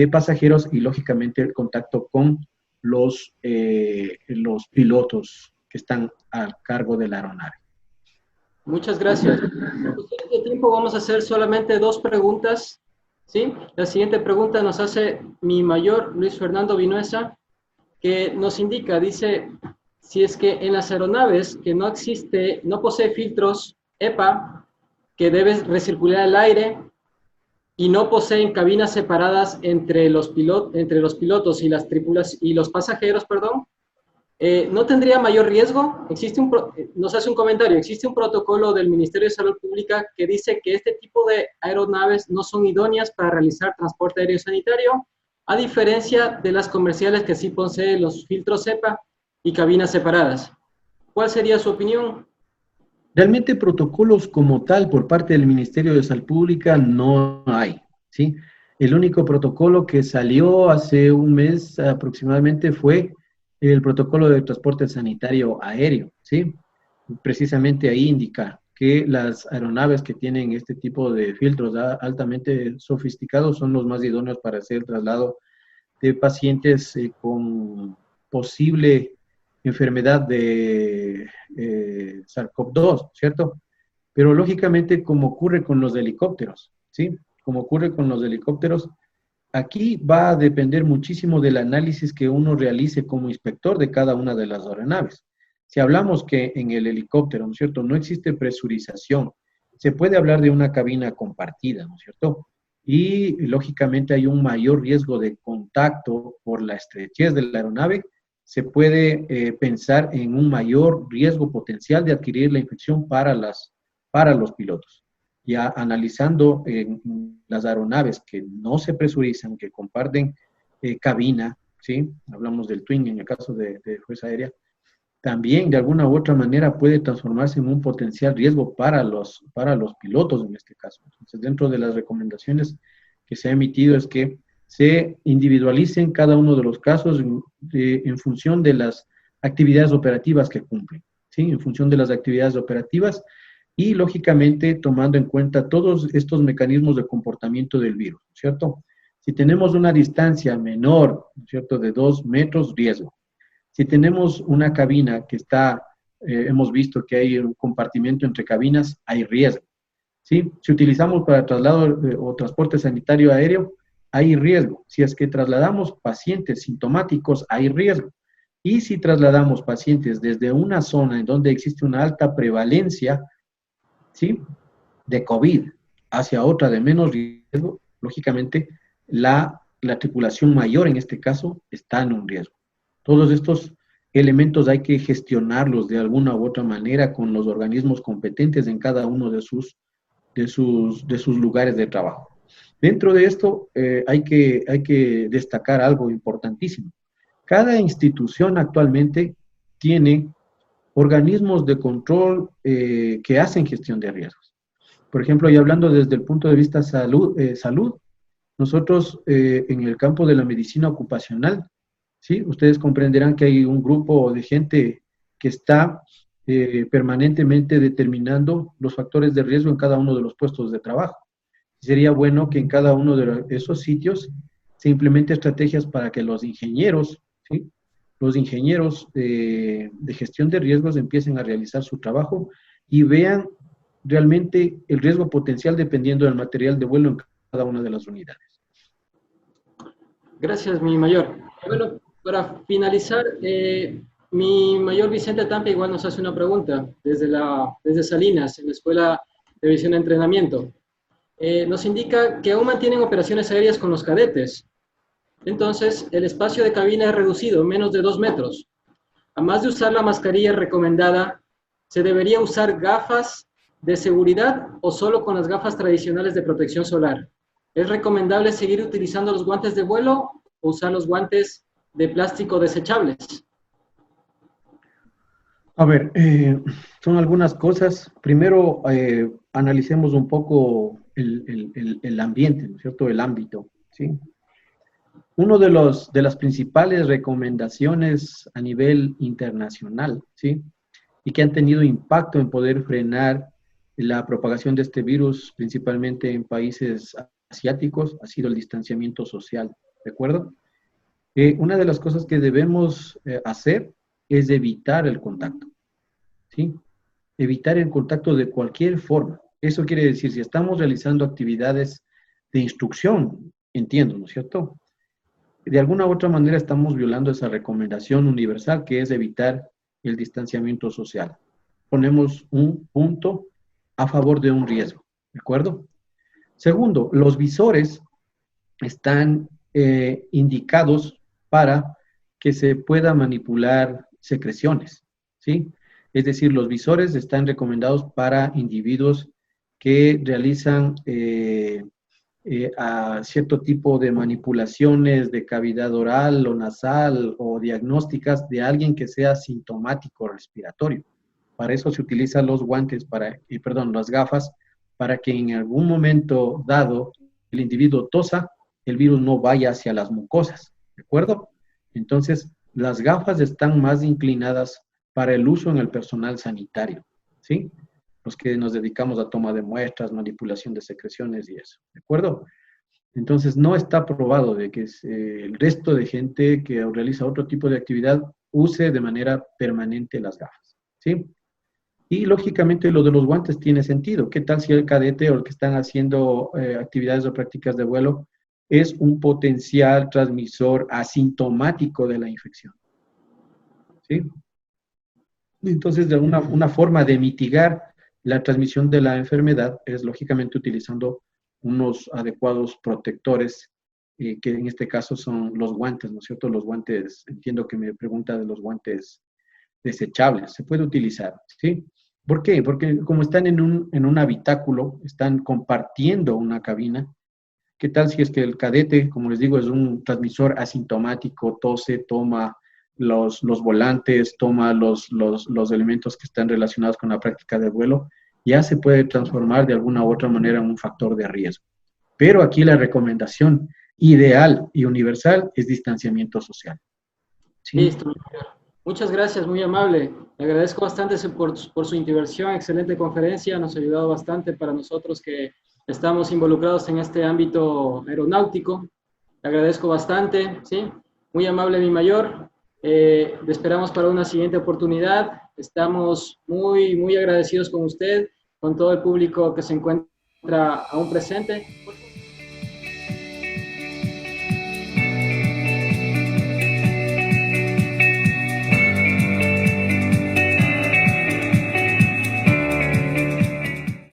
pasajeros y lógicamente el contacto con los pilotos que están a cargo de la aeronave. Muchas gracias. Por cuestiones de tiempo vamos a hacer solamente 2 preguntas, ¿sí? La siguiente pregunta nos hace mi mayor, Luis Fernando Vinuesa, que nos indica, dice, si es que en las aeronaves que no posee filtros EPA, que debe recircular el aire, y no poseen cabinas separadas entre los pilotos y y los pasajeros, perdón, ¿no tendría mayor riesgo? Nos hace un comentario, existe un protocolo del Ministerio de Salud Pública que dice que este tipo de aeronaves no son idóneas para realizar transporte aéreo sanitario, a diferencia de las comerciales que sí poseen los filtros EPA y cabinas separadas. ¿Cuál sería su opinión? Realmente protocolos como tal por parte del Ministerio de Salud Pública no hay, ¿sí? El único protocolo que salió hace un mes aproximadamente fue el protocolo de transporte sanitario aéreo, ¿sí? Precisamente ahí indica que las aeronaves que tienen este tipo de filtros altamente sofisticados son los más idóneos para hacer el traslado de pacientes con posible enfermedad de SARS-CoV-2, ¿cierto? Pero lógicamente, como ocurre con los helicópteros, ¿sí? Como ocurre con los helicópteros, aquí va a depender muchísimo del análisis que uno realice como inspector de cada una de las aeronaves. Si hablamos que en el helicóptero, ¿no es cierto?, no existe presurización, se puede hablar de una cabina compartida, ¿no es cierto? Y lógicamente hay un mayor riesgo de contacto por la estrechez de la aeronave, se puede pensar en un mayor riesgo potencial de adquirir la infección para los pilotos. Ya analizando las aeronaves que no se presurizan, que comparten cabina, ¿sí? Hablamos del Twin en el caso de Fuerza Aérea, también de alguna u otra manera puede transformarse en un potencial riesgo para los pilotos en este caso. Entonces, dentro de las recomendaciones que se ha emitido es que se individualicen cada uno de los casos en función de las actividades operativas que cumplen, ¿sí? En función de las actividades operativas y, lógicamente, tomando en cuenta todos estos mecanismos de comportamiento del virus, ¿cierto? Si tenemos una distancia menor, ¿cierto?, de 2 metros, riesgo. Si tenemos una cabina que está, hemos visto que hay un compartimiento entre cabinas, hay riesgo, ¿sí? Si utilizamos para traslado o transporte sanitario aéreo, hay riesgo. Si es que trasladamos pacientes sintomáticos, hay riesgo. Y si trasladamos pacientes desde una zona en donde existe una alta prevalencia, ¿sí?, de COVID hacia otra de menos riesgo, lógicamente la tripulación mayor en este caso está en un riesgo. Todos estos elementos hay que gestionarlos de alguna u otra manera con los organismos competentes en cada uno de sus lugares de trabajo. Dentro de esto hay que destacar algo importantísimo. Cada institución actualmente tiene organismos de control que hacen gestión de riesgos. Por ejemplo, y hablando desde el punto de vista salud, nosotros en el campo de la medicina ocupacional, ¿sí? Ustedes comprenderán que hay un grupo de gente que está permanentemente determinando los factores de riesgo en cada uno de los puestos de trabajo. Sería bueno que en cada uno de esos sitios se implemente estrategias para que los ingenieros, ¿sí? Los ingenieros de gestión de riesgos empiecen a realizar su trabajo y vean realmente el riesgo potencial dependiendo del material de vuelo en cada una de las unidades. Gracias, mi mayor. Bueno, para finalizar, mi mayor Vicente Tampa igual nos hace una pregunta desde Salinas, en la Escuela de Visión de Entrenamiento. Nos indica que aún mantienen operaciones aéreas con los cadetes. Entonces, el espacio de cabina es reducido, menos de 2 metros. A más de usar la mascarilla recomendada, ¿se debería usar gafas de seguridad o solo con las gafas tradicionales de protección solar? ¿Es recomendable seguir utilizando los guantes de vuelo o usar los guantes de plástico desechables? A ver, son algunas cosas. Primero, analicemos un poco el ambiente, ¿no es cierto? El ámbito, ¿sí? Uno de las principales recomendaciones a nivel internacional, ¿sí? Y que han tenido impacto en poder frenar la propagación de este virus, principalmente en países asiáticos, ha sido el distanciamiento social, ¿de acuerdo? Una de las cosas que debemos hacer es evitar el contacto, ¿sí? Evitar el contacto de cualquier forma. Eso quiere decir, si estamos realizando actividades de instrucción, entiendo, ¿no es cierto? De alguna u otra manera estamos violando esa recomendación universal que es evitar el distanciamiento social. Ponemos un punto a favor de un riesgo, ¿de acuerdo? Segundo, los visores están indicados para que se pueda manipular secreciones, ¿sí? Es decir, los visores están recomendados para individuos que realizan a cierto tipo de manipulaciones de cavidad oral o nasal o diagnósticas de alguien que sea sintomático respiratorio. Para eso se utilizan los guantes, las gafas, para que en algún momento dado el individuo tosa, el virus no vaya hacia las mucosas, ¿de acuerdo? Entonces, las gafas están más inclinadas para el uso en el personal sanitario, ¿sí? Los que nos dedicamos a toma de muestras, manipulación de secreciones y eso, ¿de acuerdo? Entonces, no está probado de que el resto de gente que realiza otro tipo de actividad use de manera permanente las gafas, ¿sí? Y lógicamente lo de los guantes tiene sentido. ¿Qué tal si el cadete o el que están haciendo actividades o prácticas de vuelo es un potencial transmisor asintomático de la infección? ¿Sí? Entonces, de una forma de mitigar la transmisión de la enfermedad es lógicamente utilizando unos adecuados protectores, que en este caso son los guantes, ¿no es cierto? Los guantes, entiendo que me pregunta de los guantes desechables, se puede utilizar, ¿sí? ¿Por qué? Porque como están en un habitáculo, están compartiendo una cabina. ¿Qué tal si es que el cadete, como les digo, es un transmisor asintomático, tose, toma los volantes, toma los elementos que están relacionados con la práctica de vuelo, ya se puede transformar de alguna u otra manera en un factor de riesgo. Pero aquí la recomendación ideal y universal es distanciamiento social. ¿Sí? Listo. Muchas gracias, muy amable. Le agradezco bastante por su intervención, excelente conferencia, nos ha ayudado bastante para nosotros que estamos involucrados en este ámbito aeronáutico. Le agradezco bastante, ¿sí? Muy amable, mi mayor. Le esperamos para una siguiente oportunidad. Estamos muy agradecidos con usted, con todo el público que se encuentra aún presente.